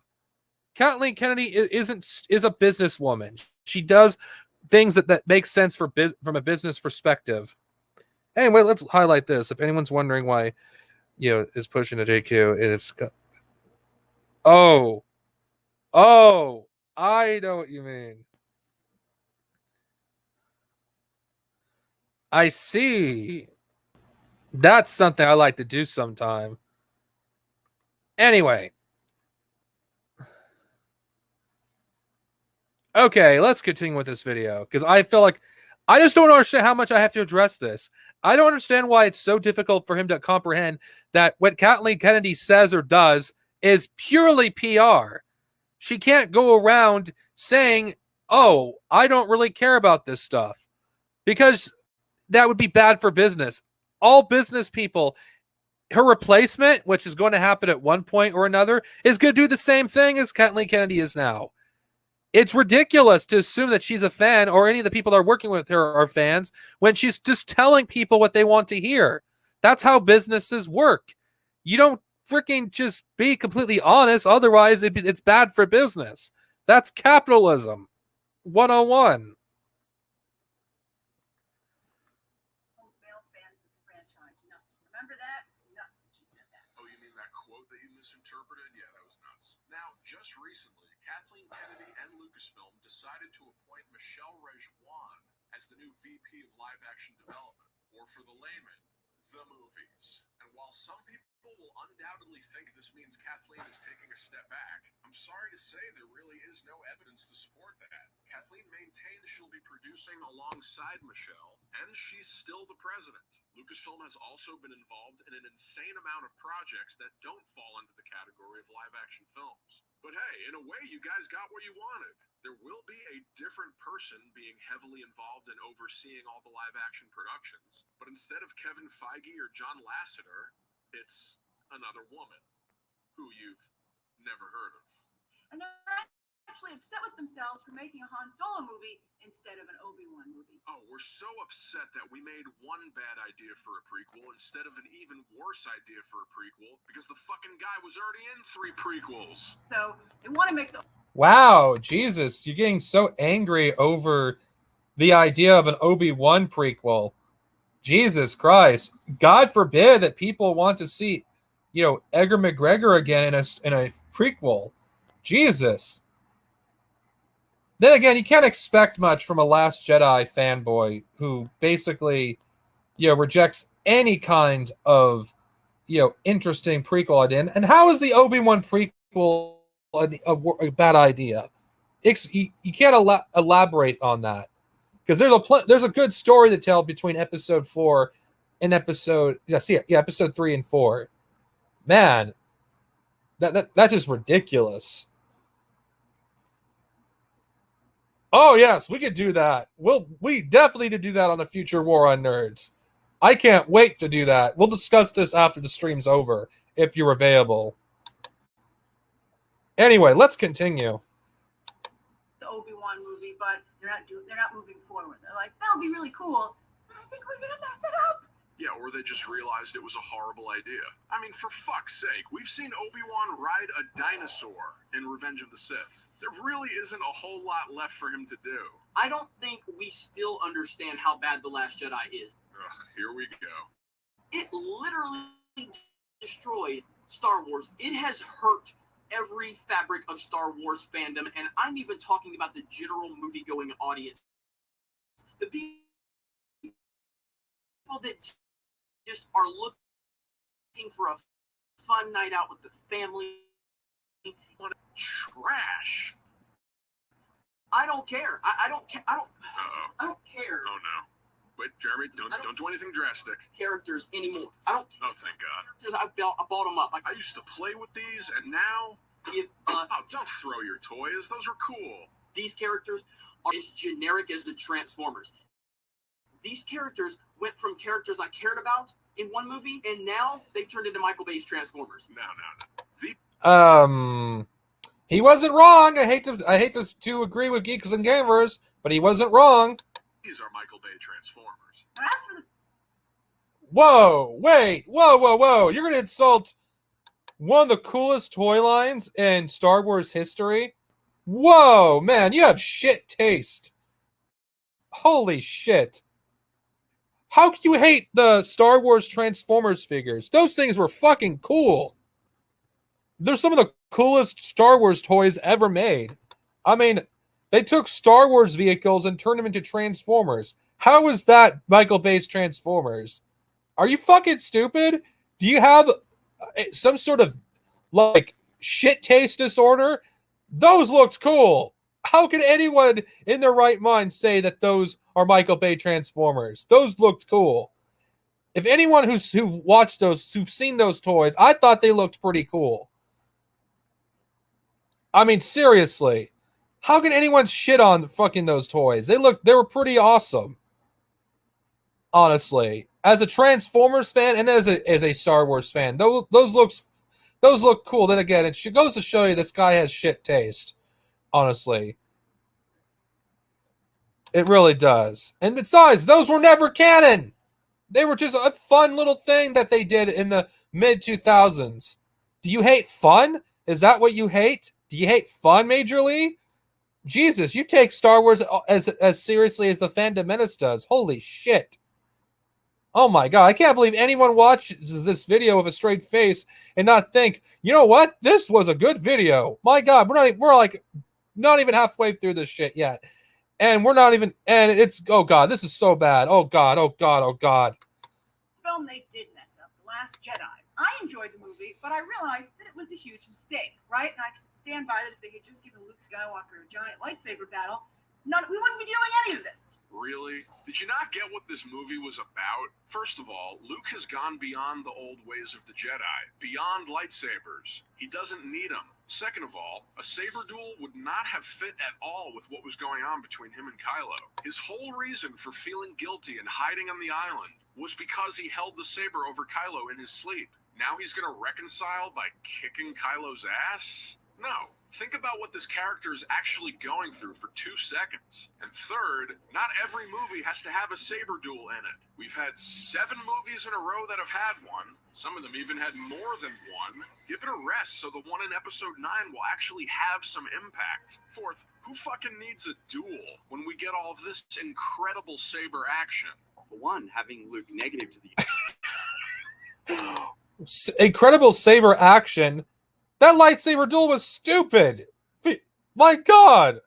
Kathleen Kennedy is a businesswoman. She does things that make sense from a business perspective. Anyway, let's highlight this. If anyone's wondering why, is pushing the JQ, it is. Oh, I know what you mean. I see. That's something I like to do sometime. Anyway. Okay, let's continue with this video because I feel like I just don't understand how much I have to address this. I don't understand why it's so difficult for him to comprehend that what Kathleen Kennedy says or does is purely PR. She can't go around saying, oh, I don't really care about this stuff, because that would be bad for business. All business people, her replacement, which is going to happen at one point or another, is going to do the same thing as Kathleen Kennedy is now. It's ridiculous to assume that she's a fan or any of the people that are working with her are fans when she's just telling people what they want to hear. That's how businesses work. You don't freaking just be completely honest. Otherwise, it's bad for business. That's capitalism 101. Male fans of the franchise. Nuts. Remember that? It's nuts that she said that. Oh, you mean that quote that you misinterpreted? Yeah, that was nuts. Now, just recently, Kathleen Kennedy and Lucasfilm decided to appoint Michelle Rejwan as the new VP of Live Action Development, or for the layman, the movies. And while some people will undoubtedly think this means Kathleen is taking a step back, I'm sorry to say there really is no evidence to support that. Kathleen maintains she'll be producing alongside Michelle, and she's still the president. Lucasfilm has also been involved in an insane amount of projects that don't fall under the category of live-action films. But hey, in a way, you guys got what you wanted. There will be a different person being heavily involved in overseeing all the live-action productions, but instead of Kevin Feige or John Lasseter, it's another woman who you've never heard of. And they're actually upset with themselves for making a Han Solo movie instead of an Obi-Wan movie. Oh, we're so upset that we made one bad idea for a prequel instead of an even worse idea for a prequel because the fucking guy was already in 3 prequels. So they want to make the... Wow, Jesus, you're getting so angry over the idea of an Obi-Wan prequel. Jesus Christ. God forbid that people want to see, Edgar McGregor again in a prequel. Jesus. Then again, you can't expect much from a Last Jedi fanboy who basically, rejects any kind of, interesting prequel idea. And how is the Obi-Wan prequel a bad idea? You can't elaborate on that, because there's a good story to tell between episode 4 and episode 3 and 4. Man, that's just ridiculous. Oh yes, we could do that. We definitely need to do that on a future War on Nerds. I can't wait to do that. We'll discuss this after the stream's over, if you're available. Anyway, let's continue. The Obi-Wan movie, but they're not moving forward. They're like, that would be really cool, but I think we're gonna mess it up. Yeah, or they just realized it was a horrible idea. I mean, for fuck's sake, we've seen Obi-Wan ride a dinosaur in Revenge of the Sith. There really isn't a whole lot left for him to do. I don't think we still understand how bad The Last Jedi is. Ugh, here we go. It literally destroyed Star Wars. It has hurt every fabric of Star Wars fandom, and I'm even talking about the general movie-going audience. The people that just are looking for a fun night out with the family. What trash. I don't care. I don't care. I don't care. Oh no. Wait, Jeremy, don't do anything drastic. Characters anymore. I don't. Oh, thank God. I bought them up. I used to play with these, and now. Oh, don't throw your toys. Those are cool. These characters are as generic as the Transformers. These characters went from characters I cared about in one movie, and now they turned into Michael Bay's Transformers. No. He wasn't wrong. I hate to agree with geeks and gamers, but he wasn't wrong. These are Michael Bay Transformers. And as for the Whoa, wait, whoa. You're going to insult one of the coolest toy lines in Star Wars history? Whoa, man, you have shit taste. Holy shit. How can you hate the Star Wars Transformers figures? Those things were fucking cool. They're some of the coolest Star Wars toys ever made. I mean, they took Star Wars vehicles and turned them into Transformers. How is that Michael Bay's Transformers? Are you fucking stupid? Do you have some sort of, like, shit taste disorder? Those looked cool. How can anyone in their right mind say that those are Michael Bay Transformers? Those looked cool. If anyone who watched those, who've seen those toys, I thought they looked pretty cool. I mean, seriously. How can anyone shit on fucking those toys? They were pretty awesome. Honestly. As a Transformers fan and as a Star Wars fan, those look cool. Then again, it goes to show you this guy has shit taste. Honestly. It really does. And besides, those were never canon. They were just a fun little thing that they did in the mid-2000s. Do you hate fun? Is that what you hate? Do you hate fun, Majorly? Jesus, you take Star Wars as seriously as the Fandom Menace does. Holy shit. Oh my god, I can't believe anyone watches this video with a straight face and not think, you know what? This was a good video. My god, we're like not even halfway through this shit yet. And it's, oh god, this is so bad. Oh god. film they did mess up, The Last Jedi. I enjoyed the movie, but I realized that it was a huge mistake, right? And I stand by that if they had just given Luke Skywalker a giant lightsaber battle, we wouldn't be doing any of this. Really? Did you not get what this movie was about? First of all, Luke has gone beyond the old ways of the Jedi, beyond lightsabers. He doesn't need them. Second of all, a saber duel would not have fit at all with what was going on between him and Kylo. His whole reason for feeling guilty and hiding on the island was because he held the saber over Kylo in his sleep. Now he's going to reconcile by kicking Kylo's ass? No. Think about what this character is actually going through for 2 seconds. And third, not every movie has to have a saber duel in it. We've had 7 movies in a row that have had one. Some of them even had more than one. Give it a rest so the one in episode 9 will actually have some impact. Fourth, who fucking needs a duel when we get all this incredible saber action? For one, having Luke negative to the incredible saber action. That lightsaber duel was stupid. My god.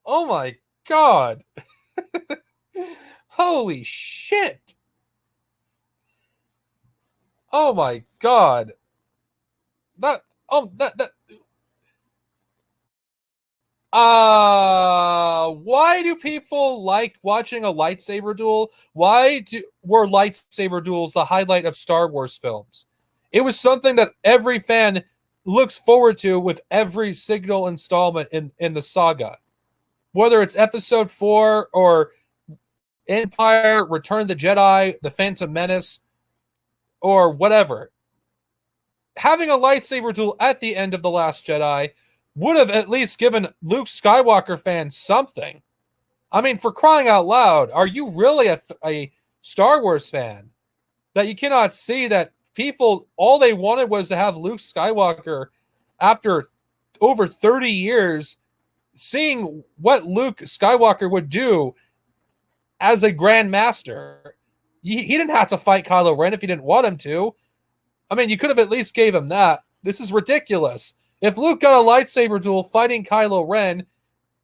Oh my god. Holy shit. Oh my god. Why do people like watching a lightsaber duel? Why were lightsaber duels the highlight of Star Wars films? It was something that every fan looks forward to with every single installment in the saga. Whether it's episode 4 or Empire, Return of the Jedi, The Phantom Menace, or whatever. Having a lightsaber duel at the end of The Last Jedi would have at least given Luke Skywalker fans something. I mean, for crying out loud, are you really a Star Wars fan that you cannot see that people, all they wanted was to have Luke Skywalker after over 30 years, seeing what Luke Skywalker would do as a Grand Master. He didn't have to fight Kylo Ren if he didn't want him to. I mean, you could have at least gave him that. This is ridiculous. If Luke got a lightsaber duel fighting Kylo Ren,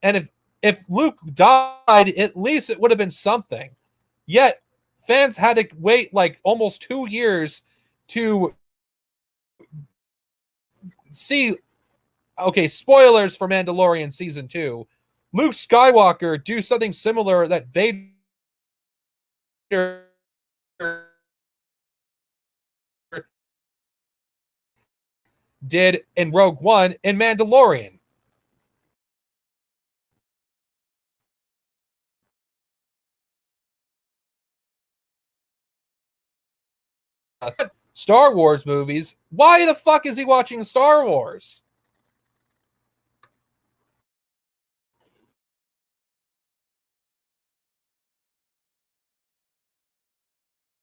and if Luke died, at least it would have been something. Yet, fans had to wait like almost 2 years to see, okay, spoilers for Mandalorian Season 2, Luke Skywalker do something similar that Vader did in Rogue One in Mandalorian. Star Wars movies. Why the fuck is he watching Star Wars?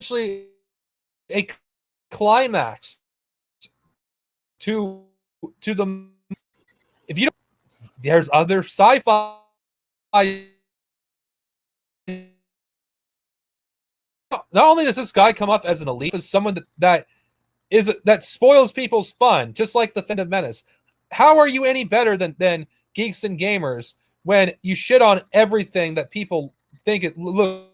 Actually, a climax to the, if you don't, there's other sci-fi. Not only does this guy come off as an elite, as someone that spoils people's fun, just like the Fandom Menace. How are you any better than geeks and gamers when you shit on everything that people think it looks?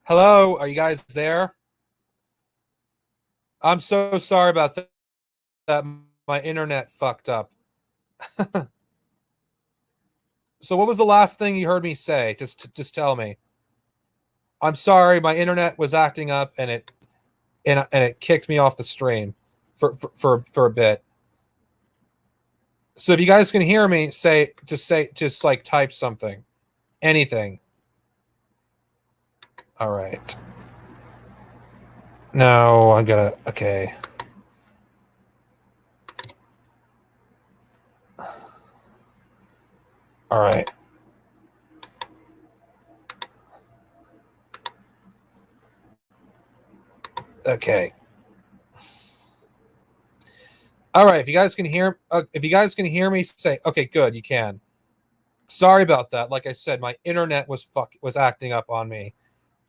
Hello, are you guys there? I'm so sorry about that. My internet fucked up. So what was the last thing you heard me say? Just tell me. I'm sorry, my internet was acting up and it kicked me off the stream for a bit. So if you guys can hear me, just like type something. Anything. All right. No, I'm gonna, okay. All right. Okay. All right. If you guys can hear me, say, okay, good. You can. Sorry about that. Like I said, my internet was acting up on me,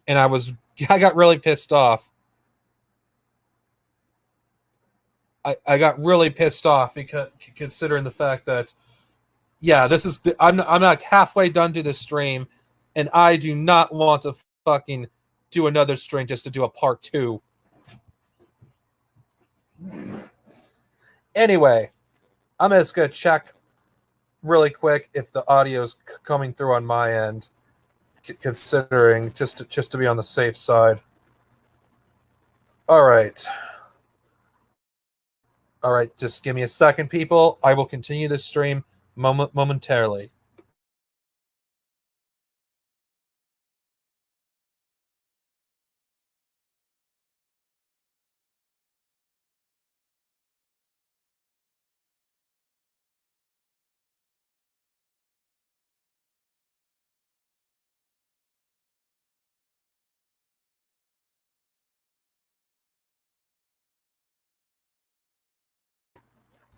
and I got really pissed off. I got really pissed off because considering the fact that, yeah, I'm not halfway done to this stream, and I do not want to fucking do another stream just to do a part 2. Anyway, I'm just going to check really quick if the audio's coming through on my end, considering just to be on the safe side. All right, just give me a second, people. I will continue the stream momentarily.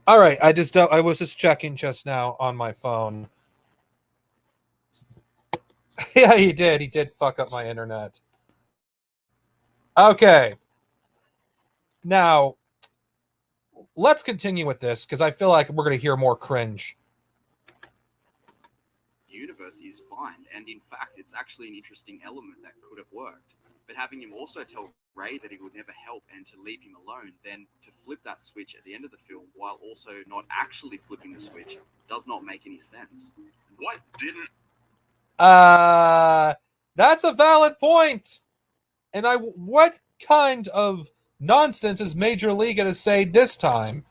All right, I was just checking just now on my phone. Yeah, he did. He did fuck up my internet. Okay. Now, let's continue with this because I feel like we're going to hear more cringe. Universe is fine, and in fact, it's actually an interesting element that could have worked. But having him also tell Ray that he would never help and to leave him alone, then to flip that switch at the end of the film while also not actually flipping the switch does not make any sense. What didn't? That's a valid point. And what kind of nonsense is Major League going to say this time?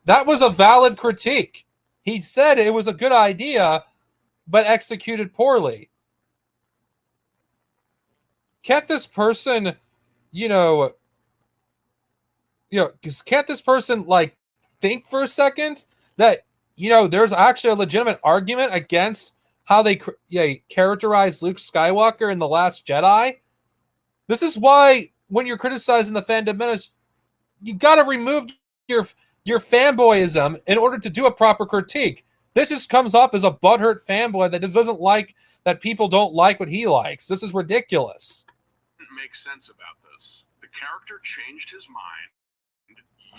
That was a valid critique. He said it was a good idea, but executed poorly. Can't this person, can't this person like think for a second that there's actually a legitimate argument against how they characterize Luke Skywalker in The Last Jedi? This is why when you're criticizing the Fandom menace, you got to remove your fanboyism in order to do a proper critique. This just comes off as a butthurt fanboy that just doesn't like that people don't like what he likes. This is ridiculous. It makes sense about this. The character changed his mind.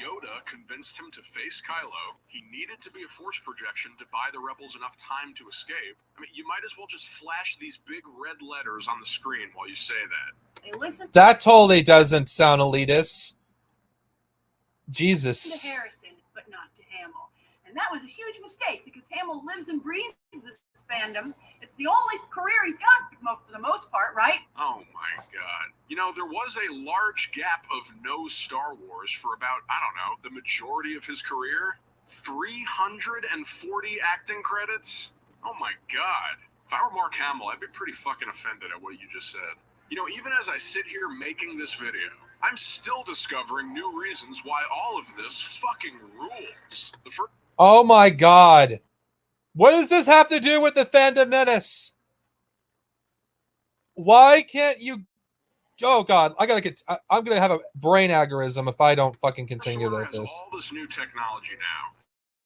Yoda convinced him to face Kylo. He needed to be a force projection to buy the rebels enough time to escape. I mean, you might as well just flash these big red letters on the screen while you say that. They listen That totally doesn't sound elitist. Jesus. to Harrison, but not to Hamill. And that was a huge mistake because Hamill lives and breathes this fandom. It's the only career he's got for the most part, right? Oh my god. There was a large gap of no Star Wars for about, the majority of his career. 340 acting credits? Oh my god. If I were Mark Hamill, I'd be pretty fucking offended at what you just said. Even as I sit here making this video, I'm still discovering new reasons why all of this fucking rules. Oh my god. What does this have to do with the Fandom menace? Why can't you... Oh god, I'm gonna have a brain aneurysm if I don't fucking continue with this. All this new technology now.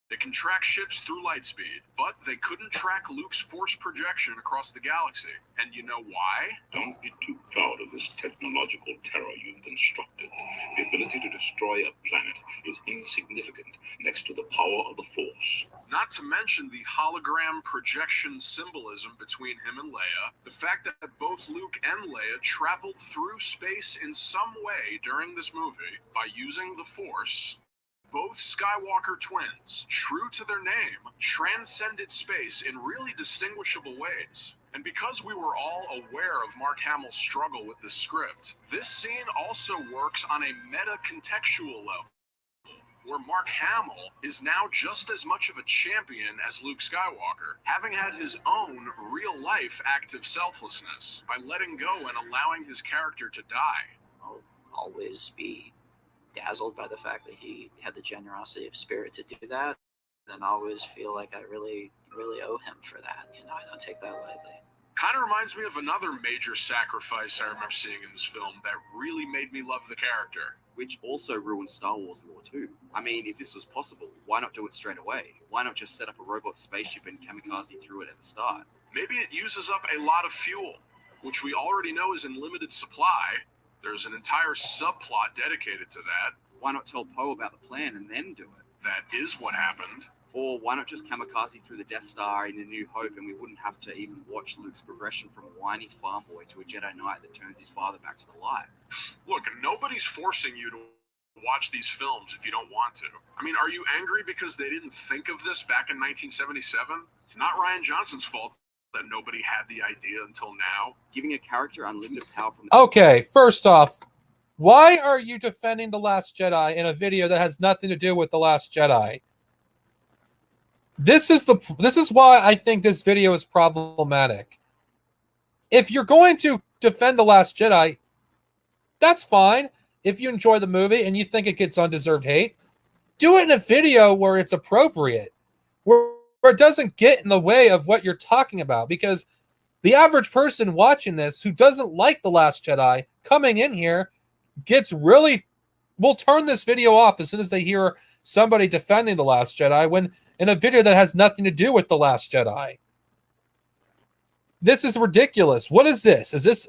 They can track ships through light speed, but they couldn't track Luke's force projection across the galaxy. And you know why? Don't be too proud of this technological terror you've constructed. The ability to destroy a planet is insignificant next to the power of the Force. Not to mention the hologram projection symbolism between him and Leia, the fact that both Luke and Leia traveled through space in some way during this movie by using the Force. Both Skywalker twins, true to their name, transcended space in really distinguishable ways. And because we were all aware of Mark Hamill's struggle with this script, this scene also works on a meta-contextual level, where Mark Hamill is now just as much of a champion as Luke Skywalker, having had his own real-life act of selflessness by letting go and allowing his character to die. I'll always be dazzled by the fact that he had the generosity of spirit to do that, and I always feel like I really owe him for that. I don't take that lightly. Kind of reminds me of another major sacrifice I remember seeing in this film that really made me love the character. Which also ruined Star Wars lore too. I mean, if this was possible, why not do it straight away? Why not just set up a robot spaceship and kamikaze through it at the start? Maybe it uses up a lot of fuel, which we already know is in limited supply. There's an entire subplot dedicated to that. Why not tell Poe about the plan and then do it? That is what happened. Or why not just kamikaze through the Death Star in A New Hope and we wouldn't have to even watch Luke's progression from a whiny farm boy to a Jedi Knight that turns his father back to the light? Look, nobody's forcing you to watch these films if you don't want to. I mean, are you angry because they didn't think of this back in 1977? It's not Rian Johnson's fault that nobody had the idea until now. Giving a character unlimited power from... Okay, first off, why are you defending The Last Jedi in a video that has nothing to do with The Last Jedi? This is why I think this video is problematic. If you're going to defend The Last Jedi, that's fine. If you enjoy the movie and you think it gets undeserved hate, do it in a video where it's appropriate, where it doesn't get in the way of what you're talking about. Because the average person watching this who doesn't like The Last Jedi coming in here will turn this video off as soon as they hear somebody defending The Last Jedi when in a video that has nothing to do with The Last Jedi. This is ridiculous. What is this? Is this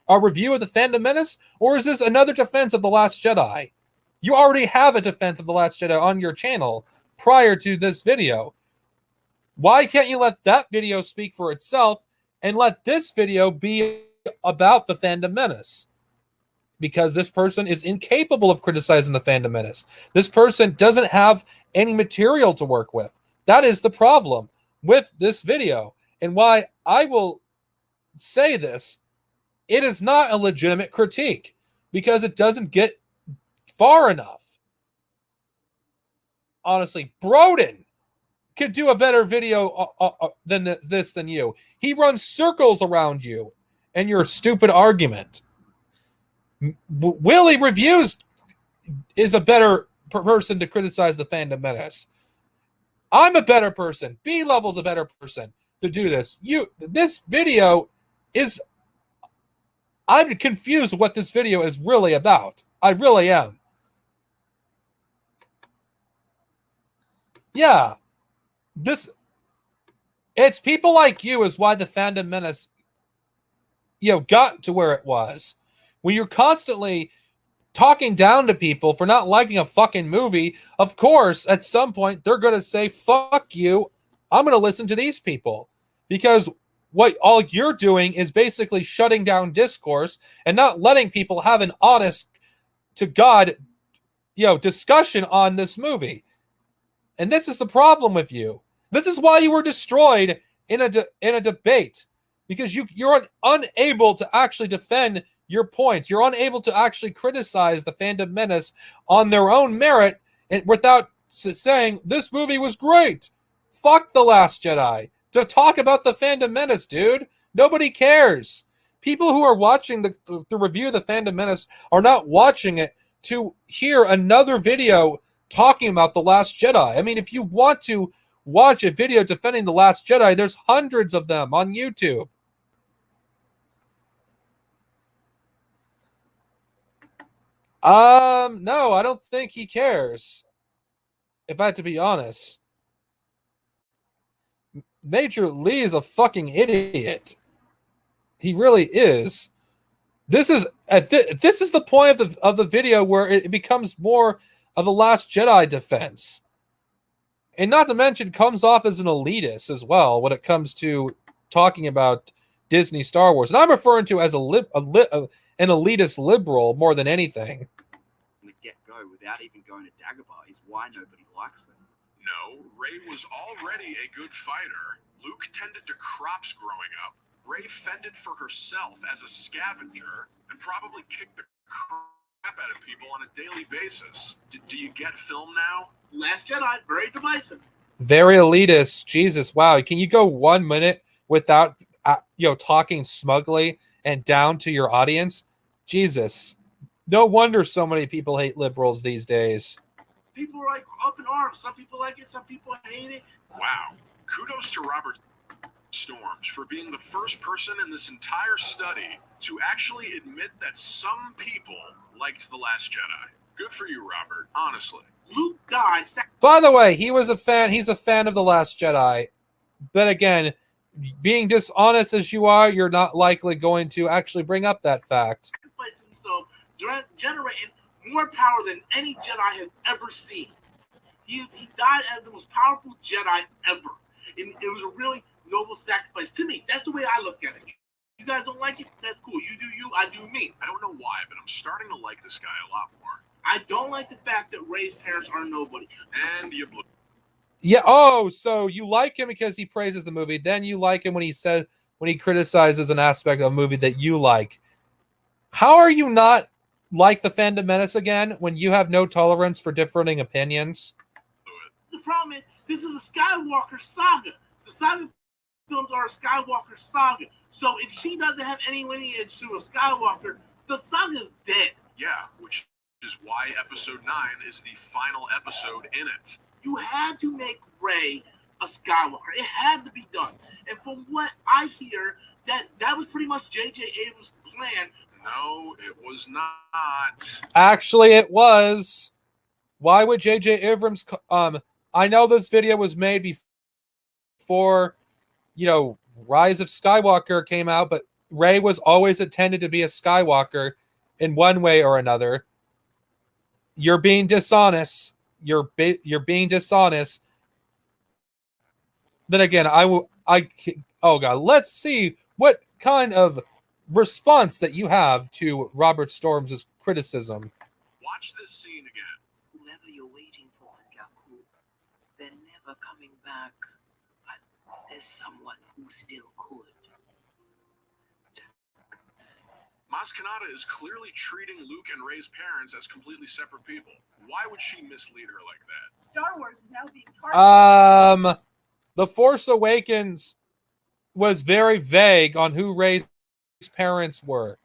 a review of the Fandom Menace? Or is this another defense of The Last Jedi? You already have a defense of The Last Jedi on your channel prior to this video. Why can't you let that video speak for itself and let this video be about the Fandom Menace? Because this person is incapable of criticizing the Fandom Menace. This person doesn't have any material to work with. That is the problem with this video. And why I will say this, it is not a legitimate critique because it doesn't get far enough. Honestly, Broden could do a better video than than you. He runs circles around you and your stupid argument. Willie Reviews is a better person to criticize the Fandom Menace. I'm a better person. B-Level's a better person to do this. This video is... I'm confused what this video is really about. I really am. Yeah. It's people like you is why the Fandom Menace, got to where it was. When you're constantly talking down to people for not liking a fucking movie, of course, at some point, they're going to say, fuck you, I'm going to listen to these people. Because what all you're doing is basically shutting down discourse and not letting people have an honest to God, discussion on this movie. And this is the problem with you. This is why you were destroyed in a debate. Because you're unable to actually defend your points. You're unable to actually criticize the Fandom Menace on their own merit and without saying, this movie was great. Fuck The Last Jedi. To talk about the Fandom Menace, dude. Nobody cares. People who are watching the review of the Fandom Menace are not watching it to hear another video talking about The Last Jedi. I mean, if you want to watch a video defending The Last Jedi, there's hundreds of them on YouTube. No, I don't think he cares. If I had to be honest. Major Lee is a fucking idiot. He really is. This is the point of the video where it becomes more of a Last Jedi defense. And not to mention comes off as an elitist as well when it comes to talking about Disney Star Wars. And I'm referring to as an elitist liberal more than anything. From the get-go, without even going to Dagobah, is why nobody likes them. No, Rey was already a good fighter. Luke tended to crops growing up. Rey fended for herself as a scavenger and probably kicked the crap out of people on a daily basis. Do you get film now? Last Jedi, very divisive. Very elitist. Jesus, wow. Can you go 1 minute without talking smugly and down to your audience? Jesus. No wonder so many people hate liberals these days. People are like up in arms. Some people like it, some people hate it. Wow. Kudos to Robert Storms for being the first person in this entire study to actually admit that some people liked The Last Jedi. Good for you, Robert. Honestly. Luke died. By the way, he was a fan. He's a fan of The Last Jedi. But again, being dishonest as you are, you're not likely going to actually bring up that fact. Himself, generating more power than any Jedi has ever seen. He died as the most powerful Jedi ever. And it was a really noble sacrifice to me. That's the way I look at it. You guys don't like it? That's cool. You do you, I do me. I don't know why, but I'm starting to like this guy a lot more. I don't like the fact that Rey's parents are nobody. And you blew. Yeah. Oh, so you like him because he praises the movie. Then you like him when he criticizes an aspect of a movie that you like. How are you not like the Fandom Menace again when you have no tolerance for differing opinions? The problem is, this is a Skywalker saga. The saga films are a Skywalker saga. So if she doesn't have any lineage to a Skywalker, the saga's dead. Yeah, which is why episode 9 is the final episode in it. You had to make Rey a Skywalker. It had to be done. And from what I hear, that was pretty much J.J. Abrams' plan. No, it was not. Actually, it was. Why would J.J. Abrams... I know this video was made before, Rise of Skywalker came out, but Rey was always intended to be a Skywalker in one way or another. You're being dishonest. You're being dishonest. Then again, oh God, let's see what kind of response that you have to Robert Storms' criticism. Watch this scene again. Whoever you're waiting for, Jakku, they're never coming back. But there's someone who still could. Maz Kanata is clearly treating Luke and Rey's parents as completely separate people. Why would she mislead her like that? Star Wars is now being targeted. The Force Awakens was very vague on who Rey's parents were.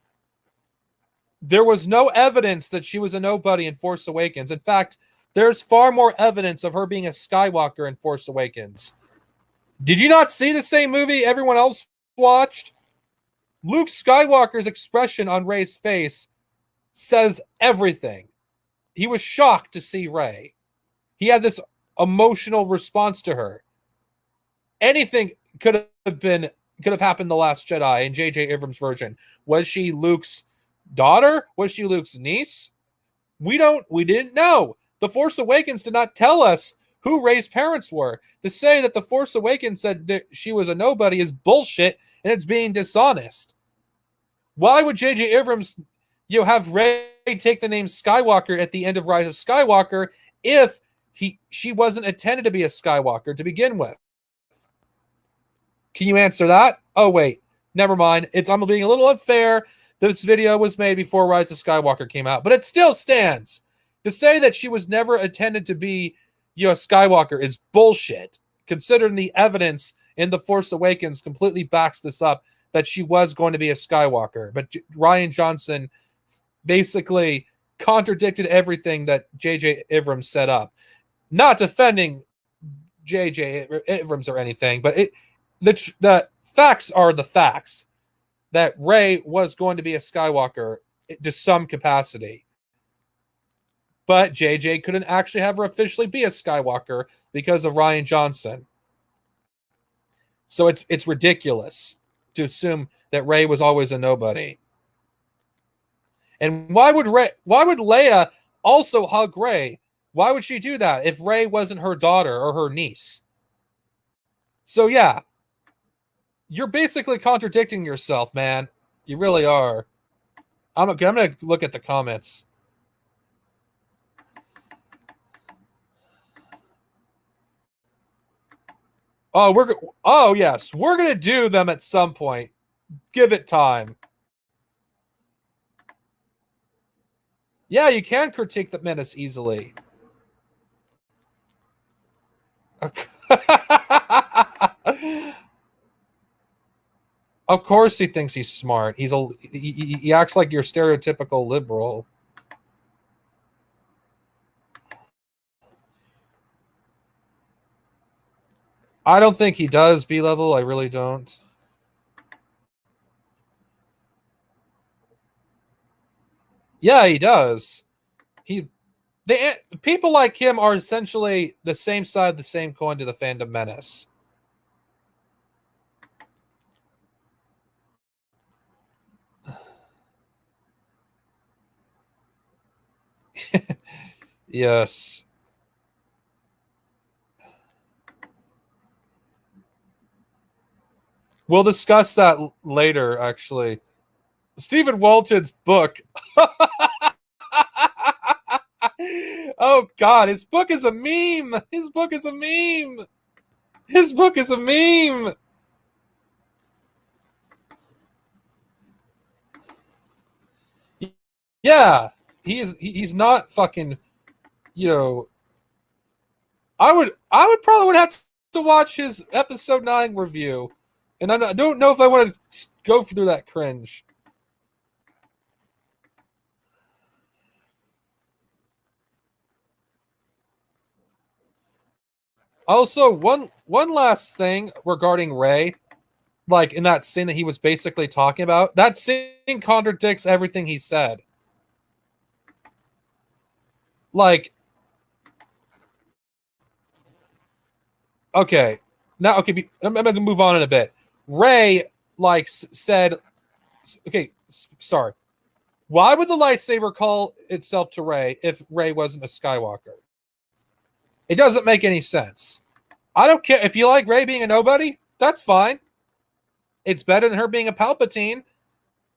There was no evidence that she was a nobody in Force Awakens. In fact, there's far more evidence of her being a Skywalker in Force Awakens. Did you not see the same movie everyone else watched? Luke Skywalker's expression on Rey's face says everything. He was shocked to see Rey. He had this emotional response to her. Anything could have happened The Last Jedi in J.J. Abrams' version. Was she Luke's daughter? Was she Luke's niece? We didn't know. The Force Awakens did not tell us who Rey's parents were. To say that The Force Awakens said that she was a nobody is bullshit, and it's being dishonest. Why would J.J. Abrams have Rey take the name Skywalker at the end of Rise of Skywalker if she wasn't intended to be a Skywalker to begin with? Can you answer that? Oh, wait. Never mind. I'm being a little unfair. This video was made before Rise of Skywalker came out, but it still stands. To say that she was never intended to be, a Skywalker is bullshit, considering the evidence in The Force Awakens completely backs this up, that she was going to be a Skywalker. But Rian Johnson basically contradicted everything that J.J. Abrams set up. Not defending J.J. Abrams or anything, but the facts are the facts. That Rey was going to be a Skywalker to some capacity. But JJ couldn't actually have her officially be a Skywalker because of Rian Johnson. So it's ridiculous to assume that Rey was always a nobody. And why would Leia also hug Rey? Why would she do that if Rey wasn't her daughter or her niece? So yeah, you're basically contradicting yourself, man. You really are. I'm going to look at the comments. Oh, yes. We're going to do them at some point. Give it time. Yeah, you can critique the menace easily. Of course he thinks he's smart. He acts like your stereotypical liberal. I don't think he does, B-level. I really don't. Yeah, he does. People like him are essentially the same side of the same coin to the Fandom Menace. Yes. We'll discuss that later, actually. Stephen Walton's book. Oh, God. His book is a meme. His book is a meme. His book is a meme. Yeah. He's not fucking, I would probably have to watch his episode 9 review. And I don't know if I want to go through that cringe. Also, one last thing regarding Ray, like in that scene that he was basically talking about, that scene contradicts everything he said. Like, okay, now I'm gonna move on in a bit. Ray said, okay, sorry. Why would the lightsaber call itself to Ray if Ray wasn't a Skywalker? It doesn't make any sense. I don't care if you like Ray being a nobody. That's fine. It's better than her being a Palpatine.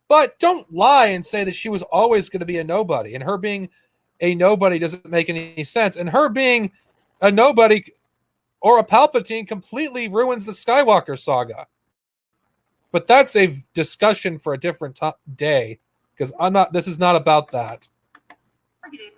But don't lie and say that she was always going to be a nobody. And her being a nobody doesn't make any sense. And her being a nobody or a Palpatine completely ruins the Skywalker saga. But that's a discussion for a different day. Because this is not about that. Targeted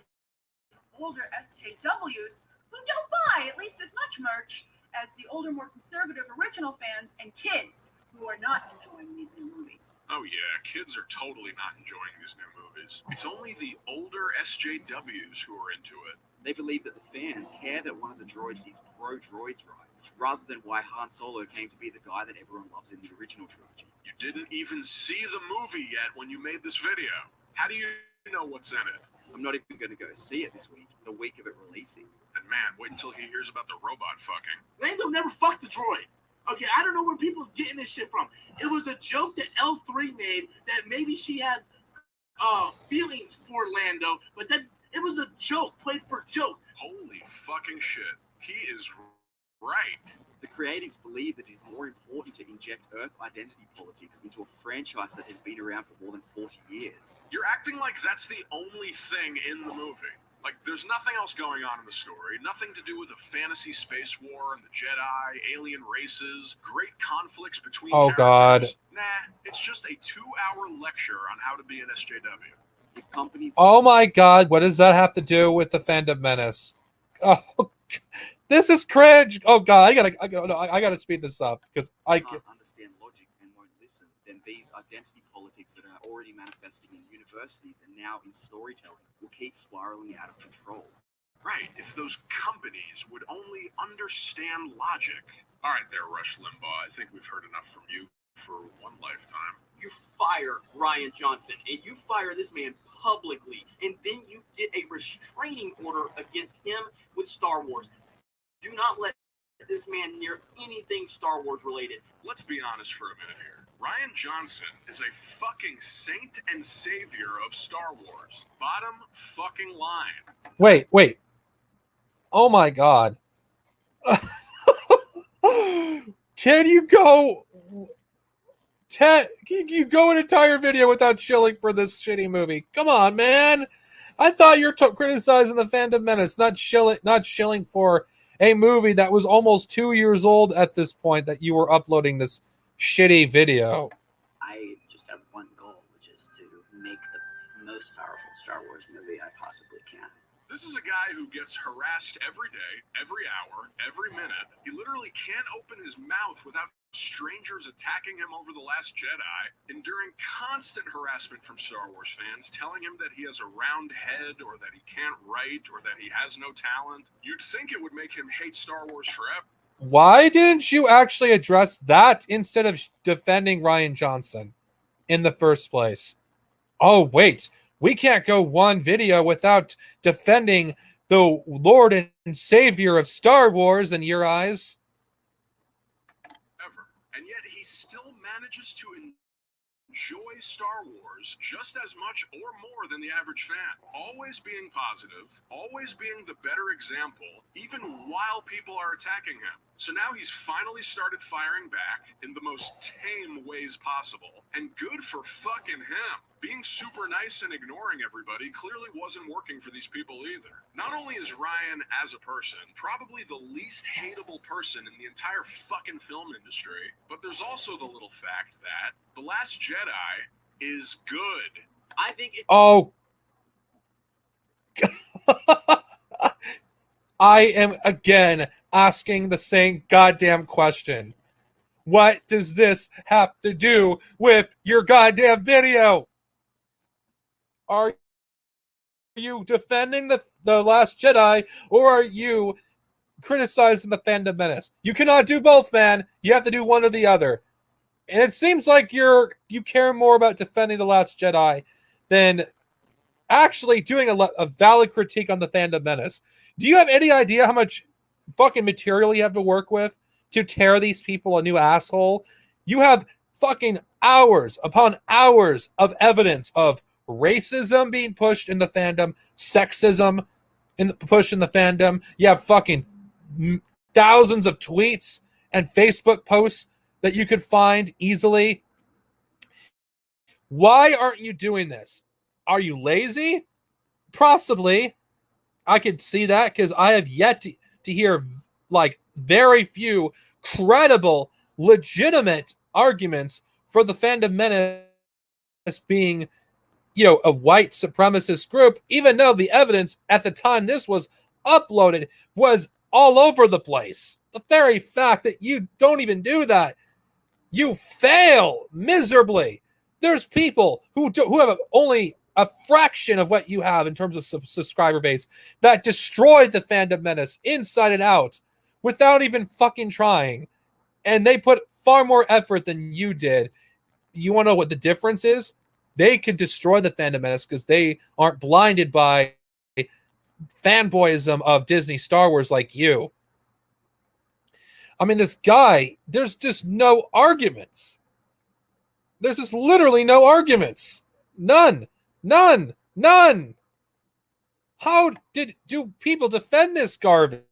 older SJWs who don't buy at least as much merch as the older, more conservative original fans and kids who are not enjoying these new movies. Oh yeah, kids are totally not enjoying these new movies. It's only the older SJWs who are into it. They believe that the fans care that one of the droids is pro-droids rights, rather than why Han Solo came to be the guy that everyone loves in the original trilogy. You didn't even see the movie yet when you made this video. How do you know what's in it? I'm not even going to go see it this week, the week of it releasing. And man, wait until he hears about the robot fucking. Lando never fucked the droid. Okay, I don't know where people's getting this shit from. It was a joke that L3 made that maybe she had feelings for Lando, but that it was a joke, played for joke. Holy fucking shit. He is right. The creatives believe that it is more important to inject Earth identity politics into a franchise that has been around for more than 40 years. You're acting like that's the only thing in the movie. Like, there's nothing else going on in the story. Nothing to do with a fantasy space war and the Jedi, alien races, great conflicts between characters. God. Nah, it's just a 2-hour lecture on how to be an SJW. The companies... Oh my God, what does that have to do with the Fandom menace? Oh, this is cringe. Oh God, I gotta speed this up because I can't understand logic and won't listen. Then these identity politics that are already manifesting in universities and now in storytelling will keep spiraling out of control. Right, if those companies would only understand logic. All right there, Rush Limbaugh, I think we've heard enough from you for one lifetime. You fire Rian Johnson, and you fire this man publicly, and then you get a restraining order against him with Star Wars. Do not let this man near anything Star Wars related. Let's be honest for a minute here. Rian Johnson is a fucking saint and savior of Star Wars. Bottom fucking line. Wait. Oh my God. Can you go you go an entire video without chilling for this shitty movie? Come on, man. I thought you were criticizing the Fandom menace, not chilling for a movie that was almost 2 years old at this point that you were uploading this shitty video. I just have one goal, which is to make the most powerful Star Wars movie I possibly can. This is a guy who gets harassed every day, every hour, every minute. He literally can't open his mouth without strangers attacking him over The Last Jedi, enduring constant harassment from Star Wars fans, telling him that he has a round head, or that he can't write, or that he has no talent. You'd think it would make him hate Star Wars forever. Why didn't you actually address that instead of defending Rian Johnson in the first place? Oh, wait. We can't go one video without defending the Lord and Savior of Star Wars in your eyes. Ever. And yet he still manages to enjoy Star Wars just as much or more than the average fan. Always being positive, always being the better example, even while people are attacking him. So now he's finally started firing back in the most tame ways possible, and good for fucking him. Being super nice and ignoring everybody clearly wasn't working for these people either. Not only is Ryan, as a person, probably the least hateable person in the entire fucking film industry, but there's also the little fact that The Last Jedi is good. I think it. Oh. I am again asking the same goddamn question. What does this have to do with your goddamn video? Are you defending the Last Jedi, or are you criticizing the Fandom menace? You cannot do both, man. You have to do one or the other. And it seems like you care more about defending the Last Jedi than actually doing a valid critique on the Fandom menace. Do you have any idea how much fucking material you have to work with to tear these people a new asshole? You have fucking hours upon hours of evidence of racism being pushed in the fandom, sexism pushed in the fandom. You have fucking thousands of tweets and Facebook posts that you could find easily. Why aren't you doing this? Are you lazy? Possibly. I could see that because I have yet to hear like very few credible, legitimate arguments for the Fandom menace being, a white supremacist group, even though the evidence at the time this was uploaded was all over the place. The very fact that you don't even do that, you fail miserably. There's people who have only a fraction of what you have in terms of subscriber base that destroyed the Fandom menace inside and out without even fucking trying. And they put far more effort than you did. You want to know what the difference is? They could destroy the Fandom menace because they aren't blinded by fanboyism of Disney Star Wars like you. I mean, this guy, there's just no arguments. There's just literally no arguments. None. How do people defend this garbage?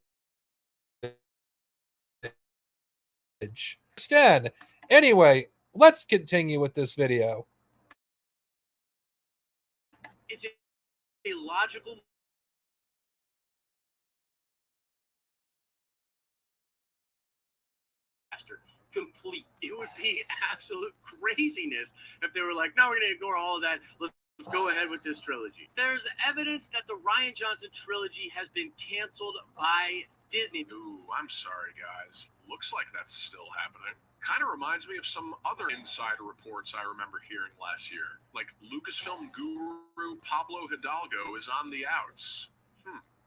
Understand. Anyway, let's continue with this video. It's a logical complete. It would be absolute craziness if they were like, no, we're going to ignore all of that. Let's go ahead with this trilogy. There's evidence that the Rian Johnson trilogy has been canceled by Disney. Ooh, I'm sorry, guys. Looks like that's still happening. Kind of reminds me of some other insider reports I remember hearing last year. Like Lucasfilm guru Pablo Hidalgo is on the outs.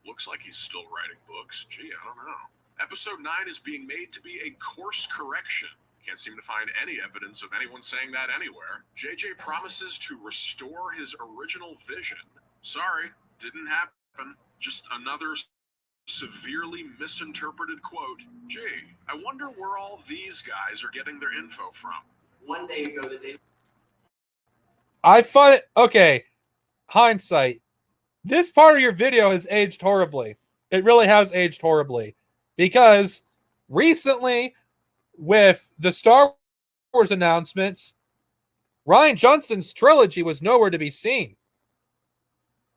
Looks like he's still writing books. Gee, I don't know. Episode 9 is being made to be a course correction. Can't seem to find any evidence of anyone saying that anywhere. JJ promises to restore his original vision. Sorry, didn't happen. Just another severely misinterpreted quote. Gee, I wonder where all these guys are getting their info from. One day ago, I find it, okay, hindsight. This part of your video has aged horribly. It really has aged horribly. Because recently, with the Star Wars announcements, Rian Johnson's trilogy was nowhere to be seen.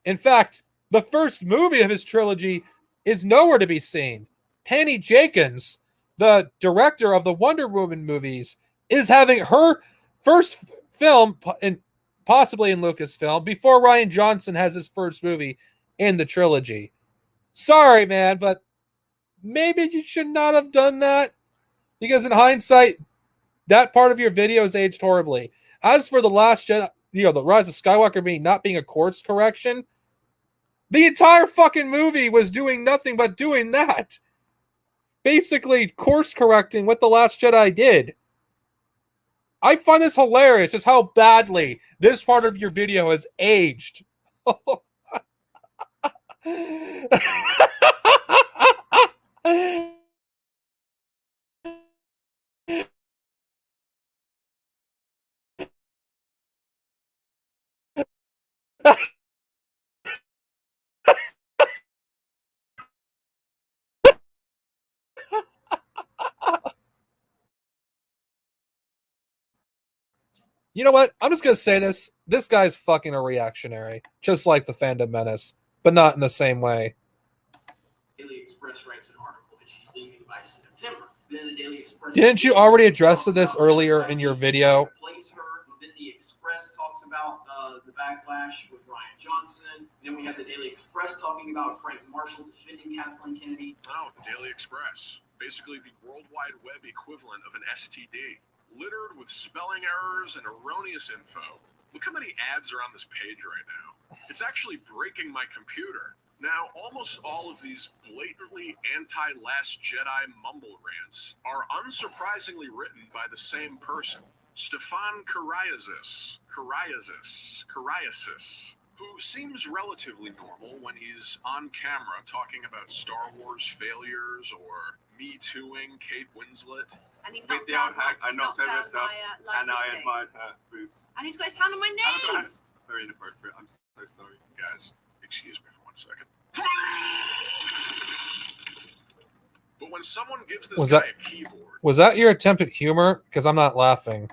In fact, the first movie of his trilogy is nowhere to be seen. Penny Jenkins, the director of the Wonder Woman movies, is having her first film, possibly in Lucasfilm, before Rian Johnson has his first movie in the trilogy. Sorry, man, but maybe you should not have done that, because in hindsight, that part of your video has aged horribly. As for the Last Jedi, the Rise of Skywalker not being a course correction, the entire fucking movie was doing nothing but doing that. Basically, course correcting what the Last Jedi did. I find this hilarious, just how badly this part of your video has aged. You know what? I'm just gonna say this. This guy's fucking a reactionary, just like the Fandom Menace, but not in the same way. Daily Express writes an article that she's leaving by September. Then the Daily Express. Didn't you already address this earlier in your video? Replace her. Then the Express talks about the backlash with Ryan Johnson. Then we have the Daily Express talking about Frank Marshall defending Kathleen Kennedy. Oh, the Daily Express. Basically the World Wide Web equivalent of an STD. Littered with spelling errors and erroneous info. Look how many ads are on this page right now. It's actually breaking my computer. Now, almost all of these blatantly anti-Last Jedi mumble rants are unsurprisingly written by the same person, Stefan Kariasis, who seems relatively normal when he's on camera talking about Star Wars failures or Me Tooing Kate Winslet. And he knocked down I knocked over down stuff, my, and I admired her boobs. And he's got his hand on my knees. Very inappropriate. I'm so sorry. Guys, excuse me for 1 second. But when someone gives this guy a keyboard, Was that your attempt at humor? Because I'm not laughing.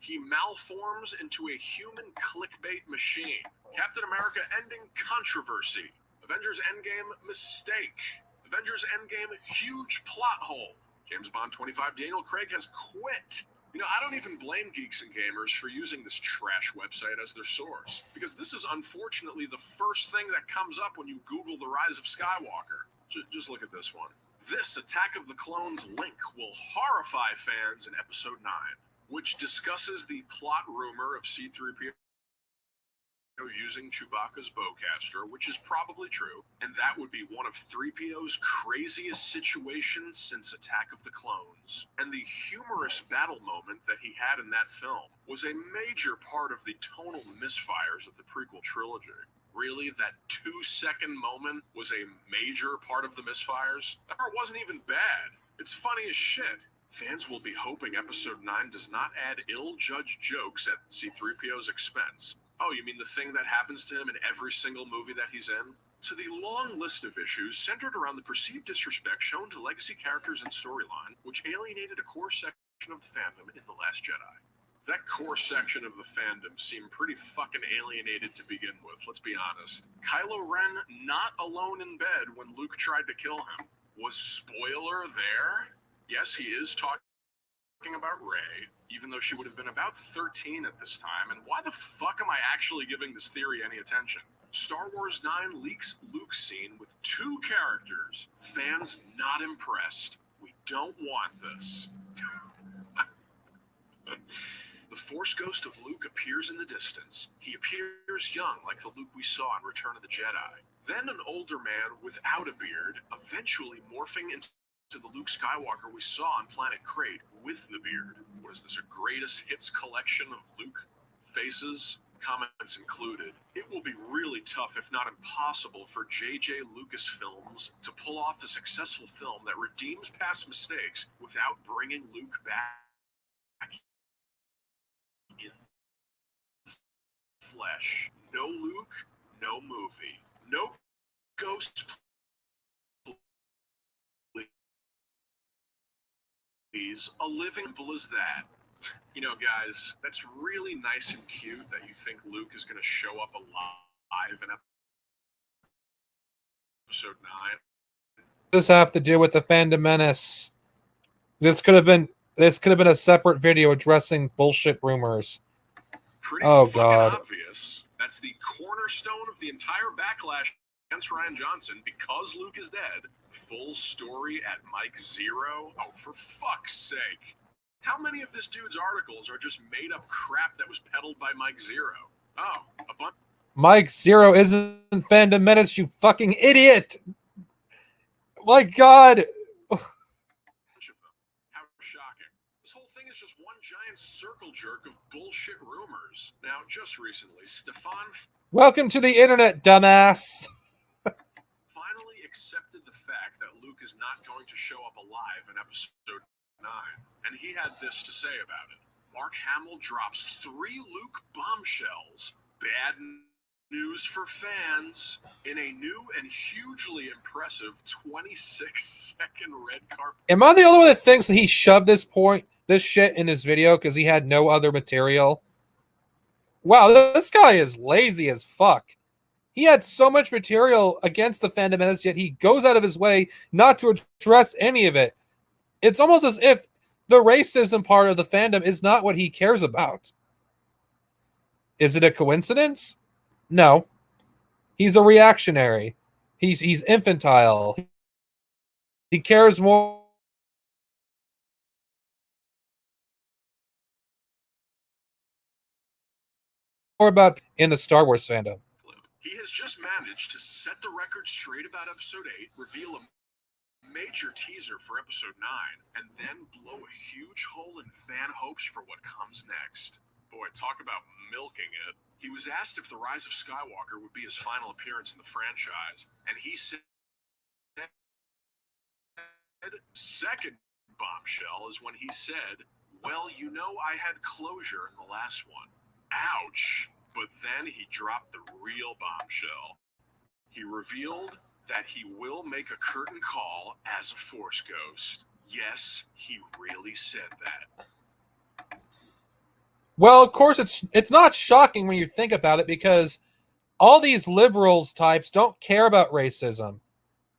he malforms into a human clickbait machine. Captain America ending controversy. Avengers Endgame mistake. Avengers Endgame huge plot hole. James Bond 25 Daniel Craig has quit. You know, I don't even blame geeks and gamers for using this trash website as their source, because this is unfortunately the first thing that comes up when you Google the rise of Skywalker. Just look at this one. This Attack of the Clones link will horrify fans in Episode 9, which discusses the plot rumor of C-3PO using Chewbacca's bowcaster, which is probably true, and that would be one of 3PO's craziest situations since Attack of the Clones. And the humorous battle moment that he had in that film was a major part of the tonal misfires of the prequel trilogy. Really, that 2-second moment was a major part of the misfires? That part wasn't even bad. It's funny as shit. Fans will be hoping Episode 9 does not add ill-judged jokes at C-3PO's expense. Oh, you mean the thing that happens to him in every single movie that he's in? To the long list of issues centered around the perceived disrespect shown to legacy characters and storyline, which alienated a core section of the fandom in The Last Jedi. That core section of the fandom seemed pretty fucking alienated to begin with, let's be honest. Kylo Ren not alone in bed when Luke tried to kill him. Was spoiler there? Yes, he is talking about Rey, even though she would have been about 13 at this time, and why the fuck am I actually giving this theory any attention? Star Wars 9 leaks Luke's scene with 2 characters. Fans not impressed. We don't want this. The Force Ghost of Luke appears in the distance. He appears young, like the Luke we saw in Return of the Jedi. Then an older man without a beard, eventually morphing into the Luke Skywalker we saw on Planet Crate with the beard. What is this, a greatest hits collection of Luke faces? Comments included. It will be really tough, if not impossible, for J.J. Lucasfilms to pull off a successful film that redeems past mistakes without bringing Luke back in flesh. No Luke, no movie. No ghost, please. A living simple as that. You know, guys, that's really nice and cute that you think Luke is going to show up alive in Episode 9. This have to do with the Fandom Menace. This could have been a separate video addressing bullshit rumors. Pretty God. Obvious. That's the cornerstone of the entire backlash against Ryan Johnson because Luke is dead. Full story at Mike Zero. Oh, for fuck's sake. How many of this dude's articles are just made up crap that was peddled by Mike Zero? Oh, a bunch. Mike Zero isn't Fandom Menace, you fucking idiot! My God! How shocking. This whole thing is just one giant circle jerk of bullshit rumors. Now, just recently, Stefan Welcome to the internet, dumbass! finally accepted the fact that Luke is not going to show up alive in Episode 9. And he had this to say about it. Mark Hamill drops 3 Luke bombshells. Bad news for fans. In a new and hugely impressive 26-second red carpet. Am I the only one that thinks that he shoved this shit in his video because he had no other material? wow, this guy is lazy as fuck. He had so much material against the Fandom Menace, yet he goes out of his way not to address any of it. It's almost as if the racism part of the fandom is not what he cares about. Is it a coincidence? No. He's a reactionary. He's infantile. He cares more about in the Star Wars fandom. He has just managed to set the record straight about Episode 8, reveal a major teaser for Episode 9, and then blow a huge hole in fan hopes for what comes next. Boy, talk about milking it. He was asked if The Rise of Skywalker would be his final appearance in the franchise, and he said, second bombshell is when he said, well, you know, I had closure in the last one. Ouch. But then he dropped the real bombshell. He revealed that he will make a curtain call as a Force ghost. Yes, he really said that. Well, of course, it's not shocking when you think about it, because all these liberals types don't care about racism.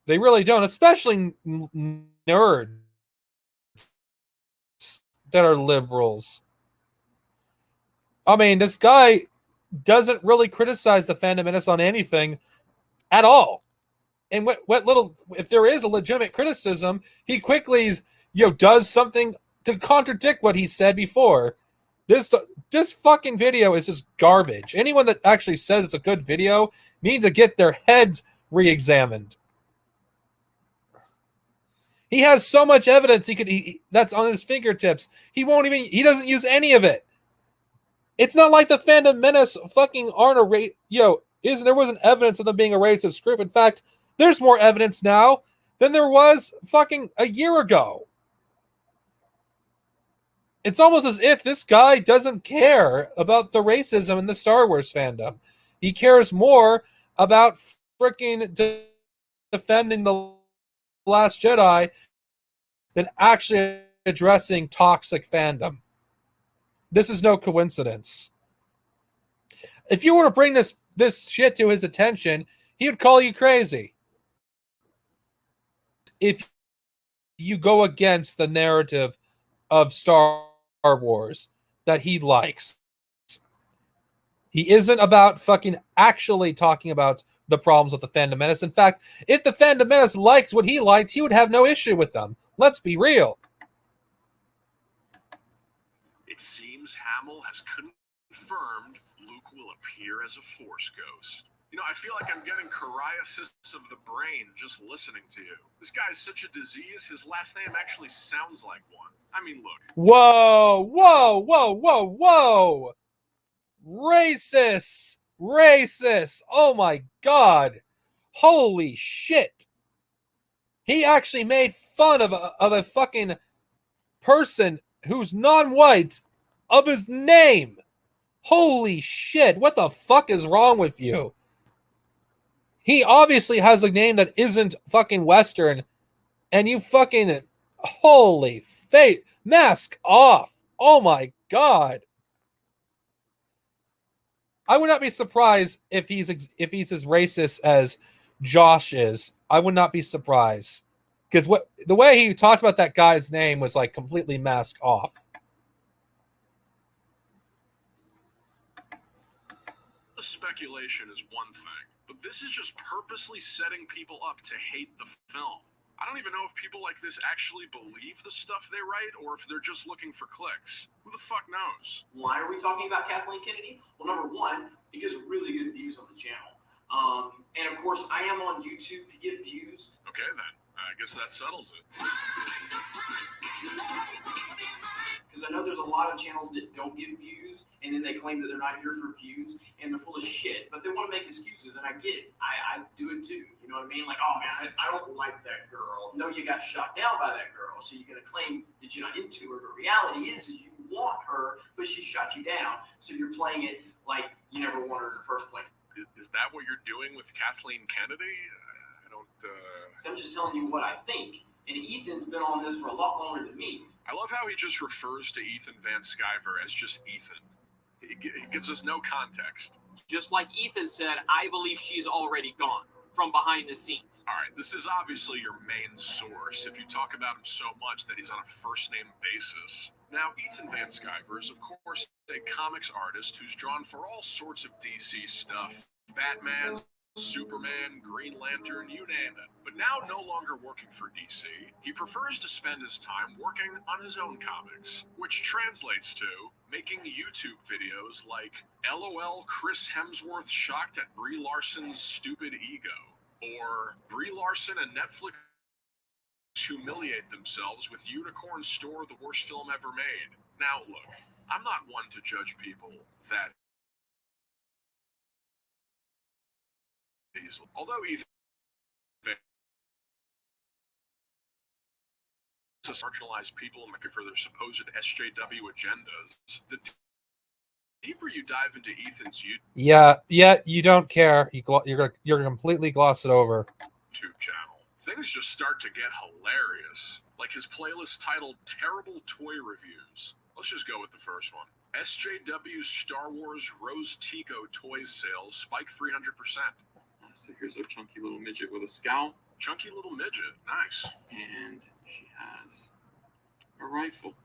They really don't, especially nerds that are liberals. I mean, this guy doesn't really criticize the Fandom Menace on anything at all. And what little, if there is a legitimate criticism, he quickly does something to contradict what he said before. This fucking video is just garbage. Anyone that actually says it's a good video needs to get their heads re-examined. He has so much evidence that's on his fingertips. He doesn't use any of it. It's not like the Fandom Menace fucking aren't there wasn't evidence of them being a racist group. In fact, there's more evidence now than there was fucking a year ago. It's almost as if this guy doesn't care about the racism in the Star Wars fandom. He cares more about freaking defending the Last Jedi than actually addressing toxic fandom. This is no coincidence. If you were to bring this shit to his attention, he would call you crazy. If you go against the narrative of Star Wars that he likes. He isn't about fucking actually talking about the problems with the Fandom Menace. In fact, if the Fandom Menace liked what he liked, he would have no issue with them. Let's be real. It seems Hamill has confirmed Luke will appear as a Force ghost. You know, I feel like I'm getting coriasis of the brain just listening to you. This guy is such a disease, his last name actually sounds like one. I mean, look. Whoa, whoa, whoa, whoa, whoa. Racist. Racist. Oh my God. Holy shit. He actually made fun of a fucking person who's non-white of his name. Holy shit. What the fuck is wrong with you? He obviously has a name that isn't fucking Western, and you fucking, holy fate, mask off. Oh my God. I would not be surprised if he's as racist as Josh is. I would not be surprised, because the way he talked about that guy's name was like completely mask off. The speculation is one thing, but this is just purposely setting people up to hate the film. I don't even know if people like this actually believe the stuff they write, or if they're just looking for clicks. Who the fuck knows? Why are we talking about Kathleen Kennedy? Well, number one, it gives really good views on the channel. And of course, I am on YouTube to get views. Okay, then. I guess that settles it. Because I know there's a lot of channels that don't get views, and then they claim that they're not here for views, and they're full of shit. But they want to make excuses, and I get it. I do it too. You know what I mean? Like, oh man, I don't like that girl. No, you got shot down by that girl, so you're gonna claim that you're not into her. But reality is you want her, but she shot you down. So you're playing it like you never wanted her in the first place. Is that what you're doing with Kathleen Kennedy? I don't. I'm just telling you what I think. And Ethan's been on this for a lot longer than me. I love how he just refers to Ethan Van Sciver as just Ethan. It gives us no context. Just like Ethan said, I believe she's already gone from behind the scenes. All right, this is obviously your main source if you talk about him so much that he's on a first-name basis. Now, Ethan Van Sciver is, of course, a comics artist who's drawn for all sorts of DC stuff. Batman, Superman, Green Lantern, you name it. But now no longer working for DC, he prefers to spend his time working on his own comics, which translates to making YouTube videos like LOL Chris Hemsworth shocked at Brie Larson's stupid ego, or Brie Larson and Netflix humiliate themselves with Unicorn Store, the worst film ever made. Now look, I'm not one to judge people that easily. Although Ethan to marginalize people for their supposed SJW agendas, the deeper you dive into Ethan's Yeah, you don't care. You're completely gloss it over. YouTube channel, things just start to get hilarious. Like his playlist titled Terrible Toy Reviews. Let's just go with the first one. SJW's Star Wars Rose Tico toys sales spike 300%. So here's our chunky little midget with a scowl. Chunky little midget, nice. And she has a rifle.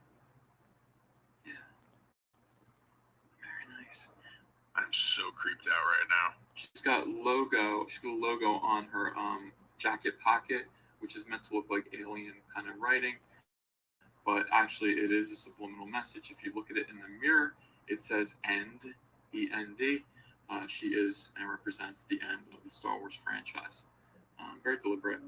Yeah. Very nice. I'm so creeped out right now. She's got a logo on her jacket pocket, which is meant to look like alien kind of writing. But actually it is a subliminal message. If you look at it in the mirror, it says end, E-N-D. She is and represents the end of the Star Wars franchise. Very deliberate.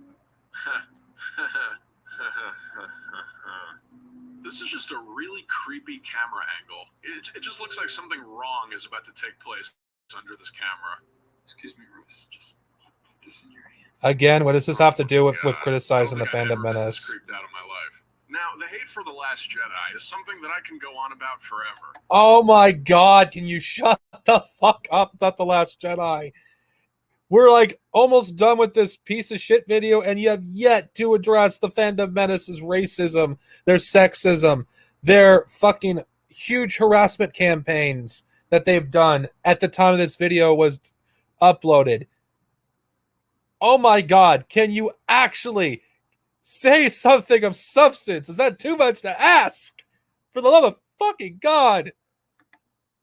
This is just a really creepy camera angle. It just looks like something wrong is about to take place under this camera. Excuse me, Rose. Just put this in your hand. Again, what does this have to do with criticizing the Fandom menace? Creeped out of my life. Now, the hate for The Last Jedi is something that I can go on about forever. Oh my God, can you shut the fuck up about The Last Jedi? We're like almost done with this piece of shit video, and you have yet to address the Fandom menace's racism, their sexism, their fucking huge harassment campaigns that they've done at the time this video was uploaded. Oh my God, can you actually say something of substance? Is that too much to ask? For the love of fucking God.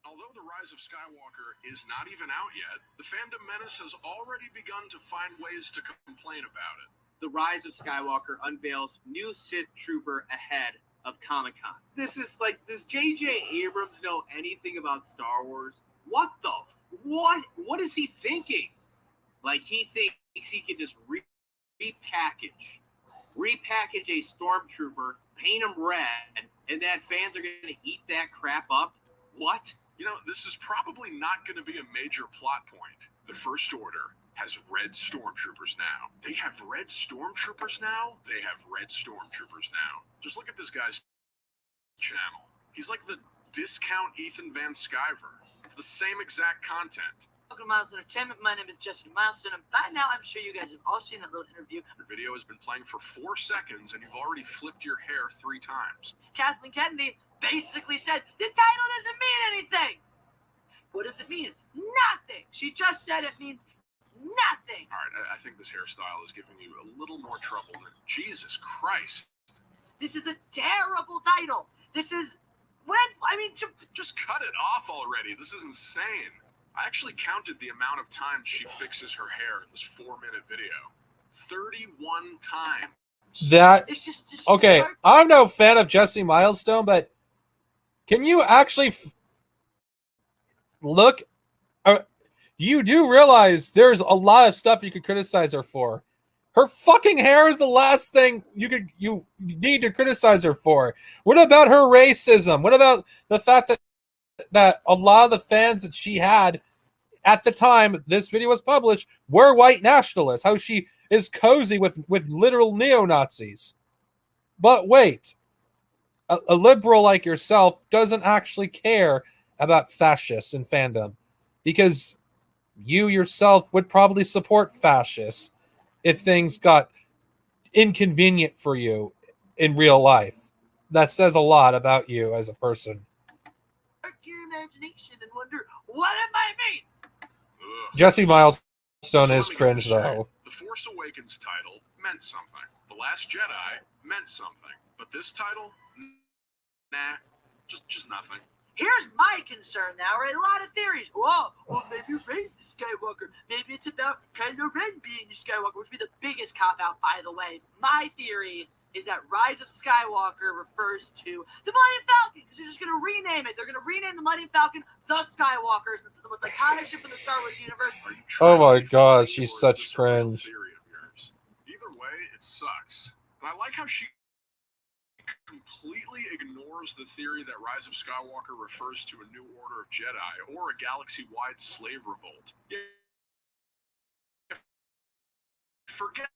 Although The Rise of Skywalker is not even out yet, the Fandom menace has already begun to find ways to complain about it. The Rise of Skywalker unveils new Sith Trooper ahead of Comic-Con. This is like, does J.J. Abrams know anything about Star Wars? What the? What is he thinking? Like, he thinks he could just repackage a stormtrooper, paint him red, and that fans are going to eat that crap up? What? You know, this is probably not going to be a major plot point. The First Order has red stormtroopers now. They have red stormtroopers now? They have red stormtroopers now. Just look at this guy's channel. He's like the discount Ethan Van Sciver. It's the same exact content. Welcome to Miles Entertainment. My name is Jesse Milestone, and by now I'm sure you guys have all seen that little interview. Your video has been playing for 4 seconds, and you've already flipped your hair 3 times. Kathleen Kennedy basically said, the title doesn't mean anything. What does it mean? Nothing. She just said it means nothing. All right, I think this hairstyle is giving you a little more trouble than Jesus Christ. This is a terrible title. This is, just cut it off already. This is insane. I actually counted the amount of times she fixes her hair in this 4-minute video. 31 times. It's just okay, I'm no fan of Jesse Milestone, but can you actually look? You do realize there's a lot of stuff you could criticize her for. Her fucking hair is the last thing you need to criticize her for. What about her racism? What about the fact that a lot of the fans that she had at the time this video was published were white nationalists? How she is cozy with literal neo-Nazis. But wait, a liberal like yourself doesn't actually care about fascists in fandom, because you yourself would probably support fascists if things got inconvenient for you in real life. That says a lot about you as a person. imagination and wonder what it might mean. So Jesse Milestone let is me get cringe this straight. though. The Force Awakens title meant something. The Last Jedi meant something. But this title, nah, just nothing. Here's my concern now, right? A lot of theories. Whoa, well, maybe Rey's the Skywalker. Maybe it's about Kylo Ren being the Skywalker, which would be the biggest cop-out, by the way. My theory is that Rise of Skywalker refers to the Millennium Falcon, because they're just going to rename it. They're going to rename the Millennium Falcon the Skywalker, since it's the most iconic ship in the Star Wars universe. Oh my god, she's such cringe. Either way, it sucks. And I like how she completely ignores the theory that Rise of Skywalker refers to a new order of Jedi or a galaxy-wide slave revolt. Yeah. Forget.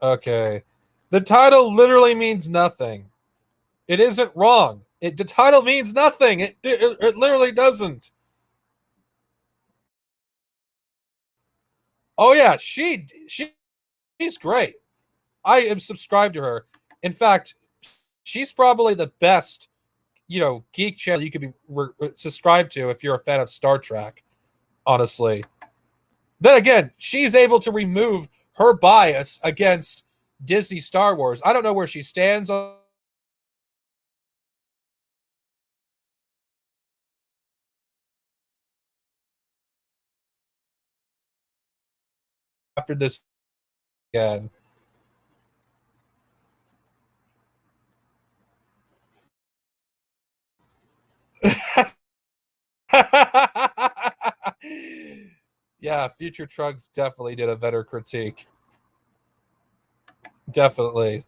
Okay. The title literally means nothing. It isn't wrong. The title means nothing. It literally doesn't. Oh yeah, she's great. I am subscribed to her. In fact, she's probably the best, geek channel you could be subscribed to if you're a fan of Star Trek, honestly. Then again, she's able to remove her bias against Disney Star Wars. I don't know where she stands on after this again. Yeah, Future Trunks definitely did a better critique. Definitely.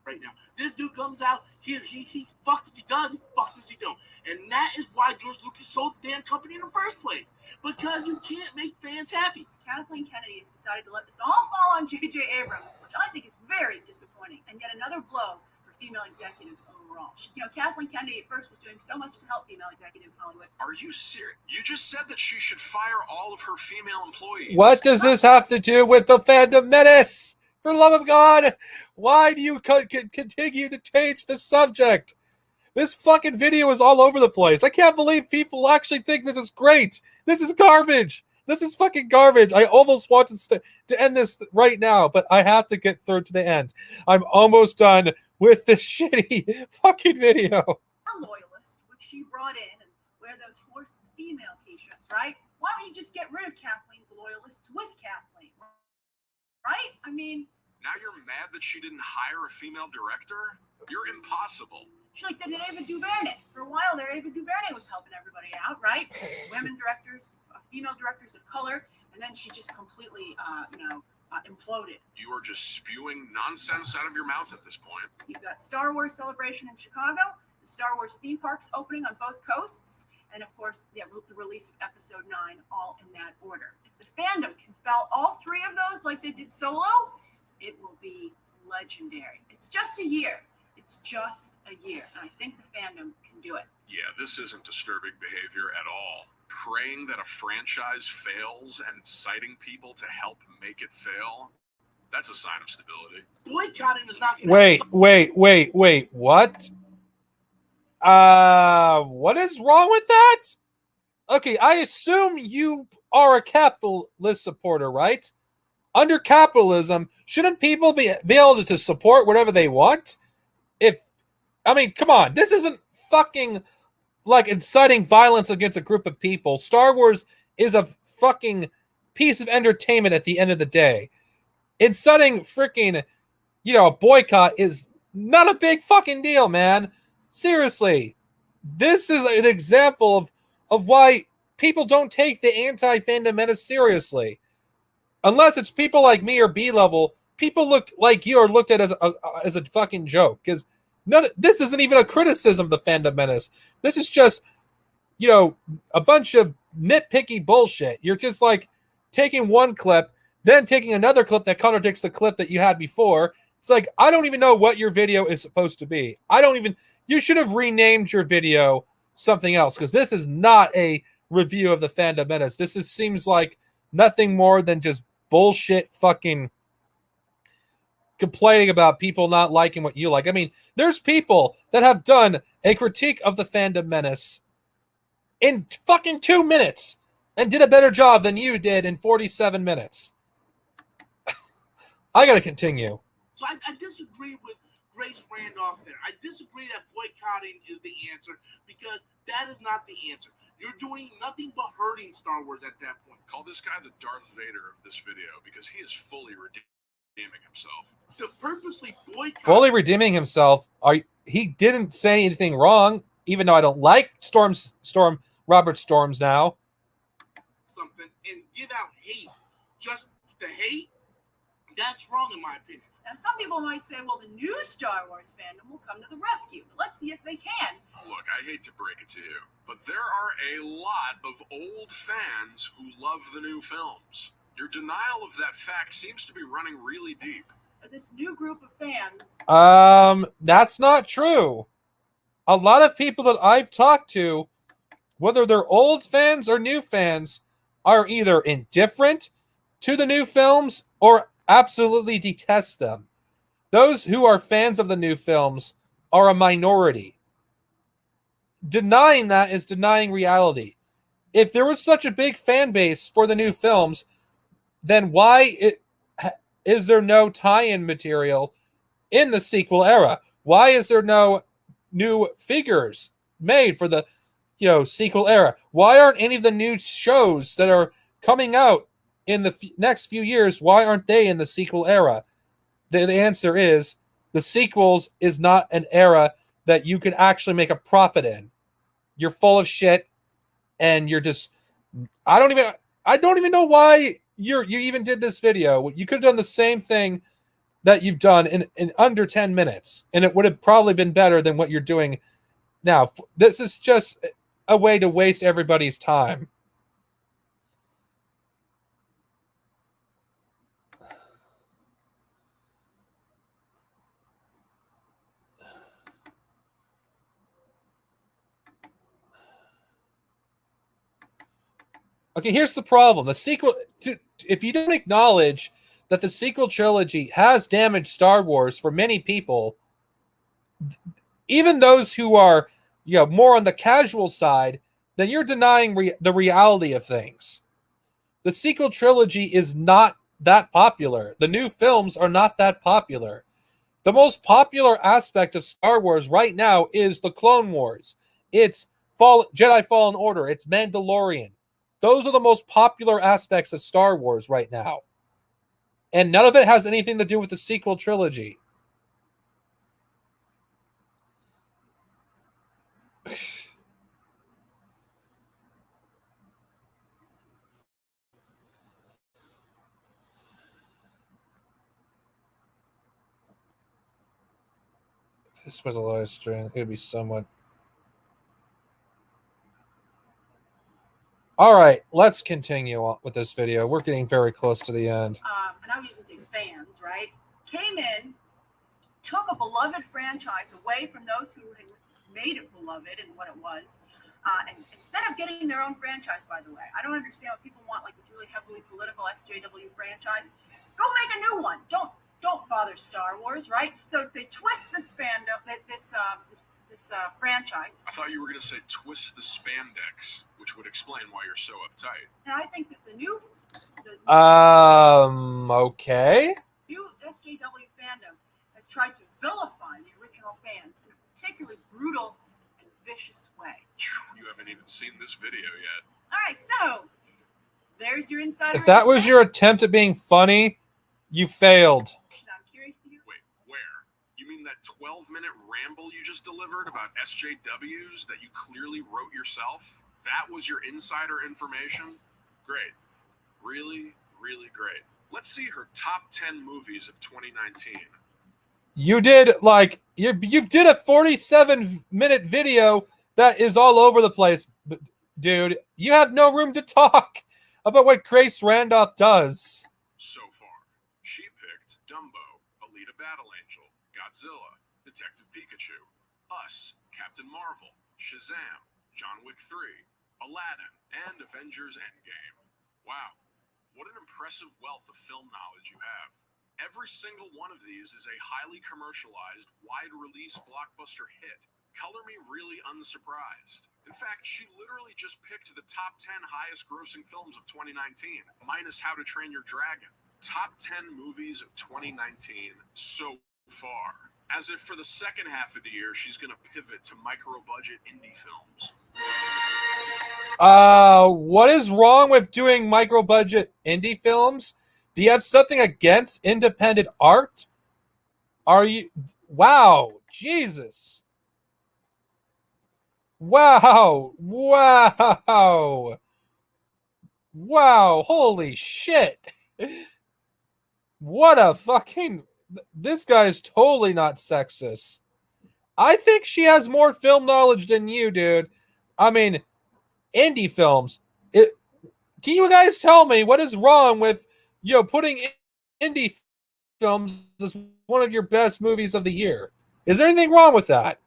Right now, this dude comes out, he's fucked if he does, he's fucked if he don't. And that is why George Lucas sold the damn company in the first place. Because you can't make fans happy. Kathleen Kennedy has decided to let this all fall on J.J. Abrams, which I think is very disappointing, and yet another blow for female executives overall. Kathleen Kennedy at first was doing so much to help female executives in Hollywood. Are you serious? You just said that she should fire all of her female employees. What does this have to do with the Fandom menace? For the love of God, why do you continue to change the subject? This fucking video is all over the place. I can't believe people actually think this is great. This is garbage. This is fucking garbage. I almost want to end this right now, but I have to get through to the end. I'm almost done with this shitty fucking video. A loyalist, which she brought in and wear those Force female t-shirts, right? Why don't you just get rid of Kathleen's loyalists with Kathleen? Right? I mean, now you're mad that she didn't hire a female director? You're impossible. She did Ava DuVernay. For a while there, Ava DuVernay was helping everybody out, right? Women directors, female directors of color, and then she just completely, imploded. You are just spewing nonsense out of your mouth at this point. You've got Star Wars Celebration in Chicago, the Star Wars theme parks opening on both coasts, and of course, the release of Episode 9, all in that order. If the Fandom can fell all three of those like they did Solo, it will be legendary. It's just a year. It's just a year, and I think the Fandom can do it. Yeah, this isn't disturbing behavior at all. Praying that a franchise fails and citing people to help make it fail, that's a sign of stability. Boycotting is not going to Wait, what? What is wrong with that? Okay, I assume you are a capitalist supporter, right? Under capitalism, shouldn't people be able to support whatever they want? Come on, this isn't fucking like inciting violence against a group of people. Star Wars is a fucking piece of entertainment at the end of the day. Inciting freaking, a boycott is not a big fucking deal, man. Seriously. This is an example of why people don't take the anti-Fandom menace seriously. Unless it's people like me or B-level, people look like you are looked at as a fucking joke. Because this isn't even a criticism of the Fandom menace. This is just, a bunch of nitpicky bullshit. You're just like taking one clip, then taking another clip that contradicts the clip that you had before. It's like, I don't even know what your video is supposed to be. You should have renamed your video something else, because this is not a review of the Fandom menace. This seems like nothing more than just bullshit fucking complaining about people not liking what you like. I mean, there's people that have done a critique of the Fandom Menace in fucking 2 minutes and did a better job than you did in 47 minutes. I gotta continue. So I disagree with Grace Randolph there. I disagree that boycotting is the answer because that is not the answer. You're doing nothing but hurting Star Wars at that point. Call this guy the Darth Vader of this video because he is fully redeeming himself. To purposely boycott. Fully redeeming himself. He didn't say anything wrong, even though I don't like Robert Storms now. Something and give out hate. Just the hate, that's wrong in my opinion. Now, some people might say, well, the new Star Wars fandom will come to the rescue. But let's see if they can. Look, I hate to break it to you, but there are a lot of old fans who love the new films. Your denial of that fact seems to be running really deep. This new group of fans. That's not true. A lot of people that I've talked to, whether they're old fans or new fans, are either indifferent to the new films or absolutely detest them. Those who are fans of the new films are a minority. Denying that is denying reality. If there was such a big fan base for the new films, then why is there no tie-in material in the sequel era? Why is there no new figures made for the sequel era? Why aren't any of the new shows that are coming out in the next few years, why aren't they in the sequel era? The answer is the sequels is not an era that you can actually make a profit in. You're full of shit, and you're just I don't even know why you even did this video. You could have done the same thing that you've done in under 10 minutes, and it would have probably been better than what you're doing now. This is just a way to waste everybody's time. Okay, here's the problem. The sequel, if you don't acknowledge that the sequel trilogy has damaged Star Wars for many people, even those who are more on the casual side, then you're denying the reality of things. The sequel trilogy is not that popular. The new films are not that popular. The most popular aspect of Star Wars right now is the Clone Wars. It's Jedi Fallen Order. It's Mandalorian. Those are the most popular aspects of Star Wars right now. And none of it has anything to do with the sequel trilogy. This was a live stream. It would be somewhat. All right, let's continue on with this video. We're getting very close to the end. And I'm using fans, right? Came in, took a beloved franchise away from those who had made it beloved and what it was. And instead of getting their own franchise, by the way, I don't understand what people want, like this really heavily political SJW franchise. Go make a new one. Don't bother Star Wars, right? So they twist this fandom, this franchise. I thought you were going to say twist the spandex, which would explain why you're so uptight. And I think that the new Okay. new SJW fandom has tried to vilify the original fans in a particularly brutal and vicious way. You haven't even seen this video yet. All right, so there's your insider. If that was your attempt at being funny, you failed. I'm curious to hear. Wait, where? You mean that 12-minute ramble you just delivered about SJWs that you clearly wrote yourself? That was your insider information? Great. Really, really great. Let's see her top 10 movies of 2019. You did you did a 47-minute video that is all over the place, dude. You have no room to talk about what Grace Randolph does. So far, she picked Dumbo, Alita Battle Angel, Godzilla, Detective Pikachu, Us, Captain Marvel, Shazam, John Wick 3, Aladdin, and Avengers Endgame. Wow, what an impressive wealth of film knowledge you have. Every single one of these is a highly commercialized, wide-release blockbuster hit. Color me really unsurprised. In fact, she literally just picked the top 10 highest-grossing films of 2019, minus How to Train Your Dragon. Top 10 movies of 2019 so far. As if for the second half of the year, she's going to pivot to micro-budget indie films. What is wrong with doing micro-budget indie films? Do you have something against independent art? Are you... Wow. Jesus. Wow. Wow. Wow. Holy shit. What a fucking... This guy is totally not sexist. I think she has more film knowledge than you, dude. I mean, indie films. Can you guys tell me what is wrong with, putting indie films as one of your best movies of the year? Is there anything wrong with that?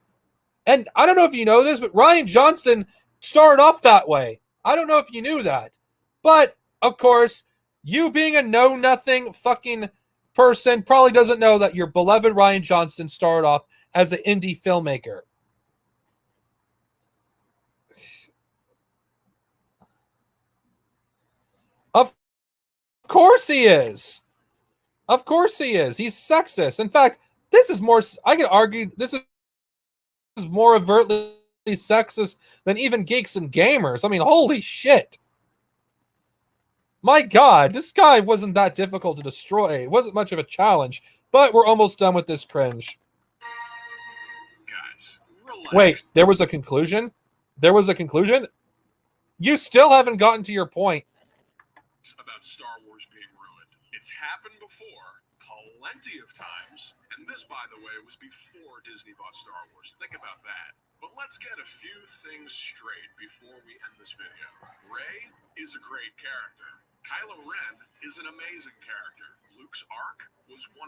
And I don't know if you know this, but Rian Johnson started off that way. I don't know if you knew that. But, of course, you being a know-nothing fucking person probably doesn't know that your beloved Rian Johnson started off as an indie filmmaker. Of course he is. Of course he is. He's sexist. In fact, this is more, I could argue, this is more overtly sexist than even Geeks and Gamers. I mean, holy shit. My God, this guy wasn't that difficult to destroy. It wasn't much of a challenge, but we're almost done with this cringe. Guys, relax. Wait, there was a conclusion? There was a conclusion? You still haven't gotten to your point. About Star Wars being ruined. It's happened before, plenty of times, and this, by the way, was before Disney bought Star Wars. Think about that. But let's get a few things straight before we end this video. Rey is a great character. Kylo Ren is an amazing character. Luke's arc was 100%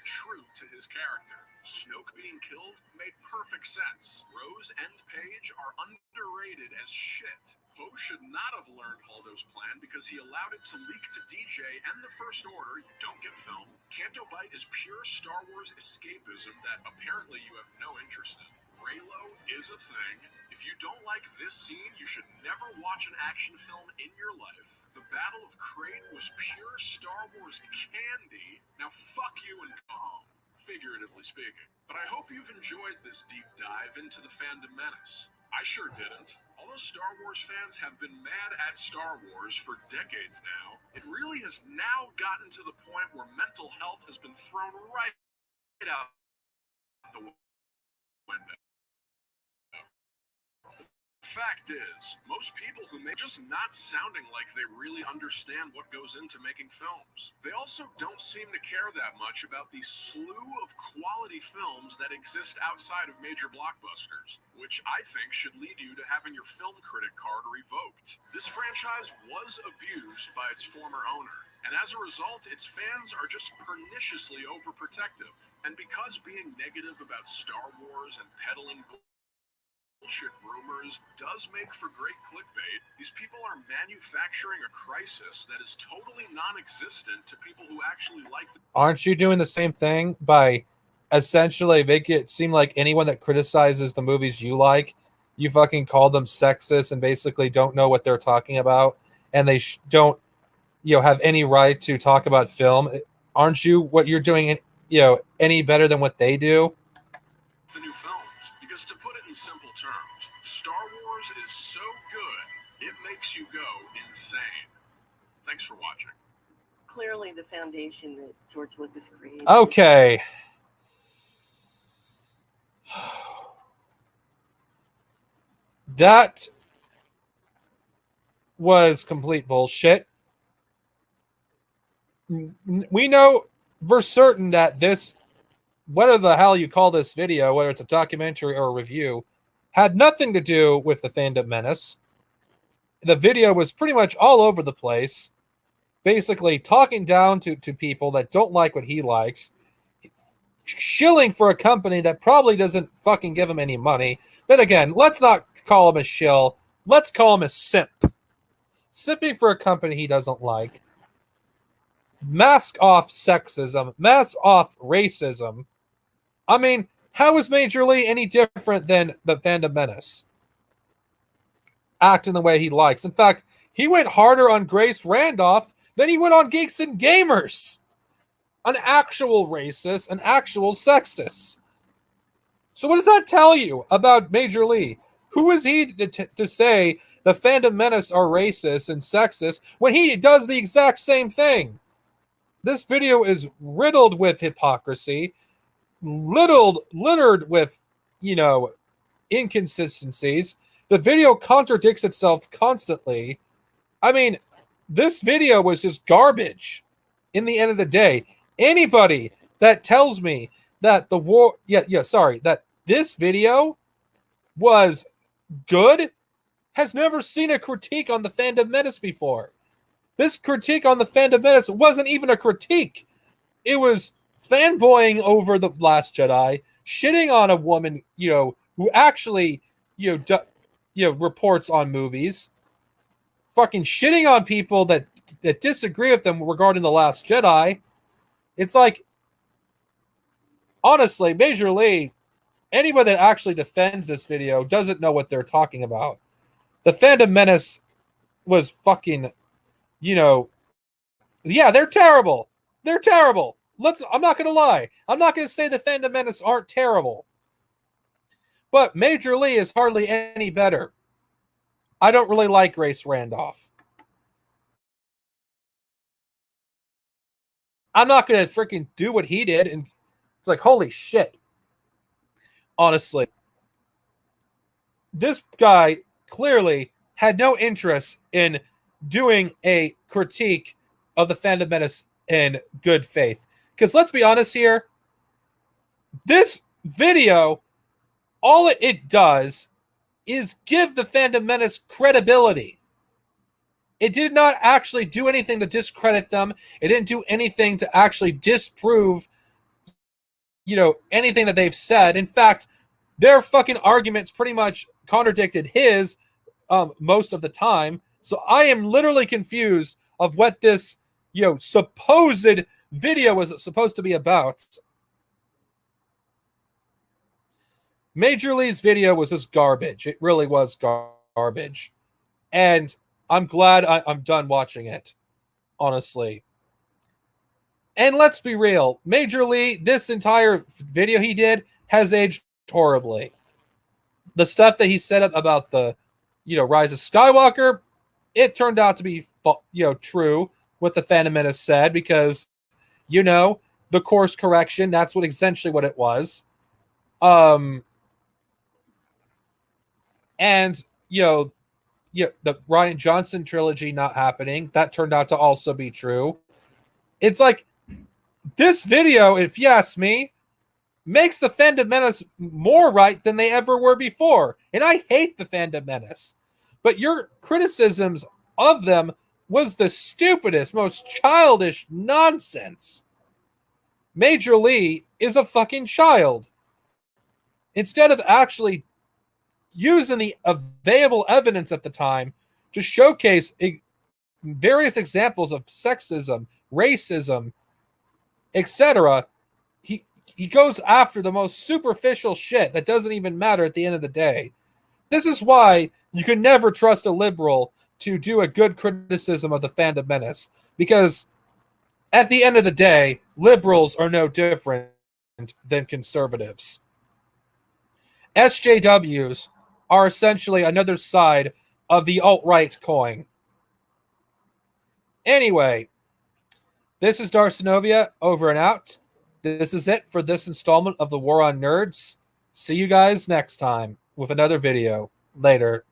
true to his character. Snoke being killed made perfect sense. Rose and Paige are underrated as shit. Poe should not have learned Holdo's plan because he allowed it to leak to DJ and the First Order. You don't get film. Canto Bight is pure Star Wars escapism that apparently you have no interest in. Reylo is a thing. If you don't like this scene, you should never watch an action film in your life. The Battle of Crate was pure Star Wars candy. Now fuck you and go home, figuratively speaking. But I hope you've enjoyed this deep dive into the Fandom menace. I sure didn't. Although Star Wars fans have been mad at Star Wars for decades now, it really has now gotten to the point where mental health has been thrown right out the window. Fact is, most people who make just not sounding like they really understand what goes into making films. They also don't seem to care that much about the slew of quality films that exist outside of major blockbusters, which I think should lead you to having your film critic card revoked. This franchise was abused by its former owner, and as a result, its fans are just perniciously overprotective. And because being negative about Star Wars and peddling bullshit rumors does make for great clickbait, these people are manufacturing a crisis that is totally non-existent to people who actually like the... Aren't you doing the same thing by essentially make it seem like anyone that criticizes the movies you like, you fucking call them sexist and basically don't know what they're talking about, and they don't, have any right to talk about film? Aren't you what you're doing, any better than what they do? The new films, because to put it in simple terms, Star Wars is so good, it makes you go insane. Thanks for watching. Clearly the foundation that George Lucas created. Okay. That was complete bullshit. We know for certain that this, whatever the hell you call this video, whether it's a documentary or a review, had nothing to do with the Fandom menace. The video was pretty much all over the place, basically talking down to people that don't like what he likes, shilling for a company that probably doesn't fucking give him any money. Then again, let's not call him a shill. Let's call him a simp. Simping for a company he doesn't like. mask off sexism, mask off racism. I mean, how is Majorly any different than the Fandom Menace? Acting the way he likes. In fact, he went harder on Grace Randolph than he went on Geeks and Gamers. An actual racist, an actual sexist. So what does that tell you about Majorly? Who is he to say the Fandom Menace are racist and sexist when he does the exact same thing? This video is riddled with hypocrisy, littered with, inconsistencies. The video contradicts itself constantly. I mean, this video was just garbage in the end of the day. Anybody that tells me that that this video was good has never seen a critique on the Fandom Menace before. This critique on the Fandom Menace wasn't even a critique. It was fanboying over The Last Jedi, shitting on a woman, who actually, reports on movies, fucking shitting on people that disagree with them regarding The Last Jedi. It's like, honestly, Majorly, anybody that actually defends this video doesn't know what they're talking about. The Fandom Menace was fucking, they're terrible. They're terrible. I'm not going to lie. I'm not going to say the Fandom Menace aren't terrible. But Majorly is hardly any better. I don't really like Grace Randolph. I'm not going to freaking do what he did. And it's like, holy shit. Honestly. This guy clearly had no interest in doing a critique of the Fandom Menace in good faith. Because let's be honest here, this video, all it does is give the Fandom Menace credibility. It did not actually do anything to discredit them. It didn't do anything to actually disprove, anything that they've said. In fact, their fucking arguments pretty much contradicted his most of the time. So I am literally confused of what this, supposed video was supposed to be about. Majorly's video was just garbage. It really was garbage. And I'm glad I'm done watching it, honestly. And let's be real. Majorly, this entire video he did has aged horribly. The stuff that he said about the, Rise of Skywalker, it turned out to be, true, what the Phantom Menace said, because, the course correction, that's essentially what it was. And, the Rian Johnson trilogy not happening, that turned out to also be true. It's like, this video, if you ask me, makes the Fandom Menace more right than they ever were before. And I hate the Fandom Menace. But your criticisms of them was the stupidest, most childish nonsense. Majorly is a fucking child. Instead of actually using the available evidence at the time to showcase various examples of sexism, racism, etc., he goes after the most superficial shit that doesn't even matter at the end of the day. This is why you can never trust a liberal to do a good criticism of the Phantom Menace, because at the end of the day, liberals are no different than conservatives. SJWs are essentially another side of the alt-right coin. Anyway, this is Darcinovia, over and out. This is it for this installment of the War on Nerds. See you guys next time with another video. Later.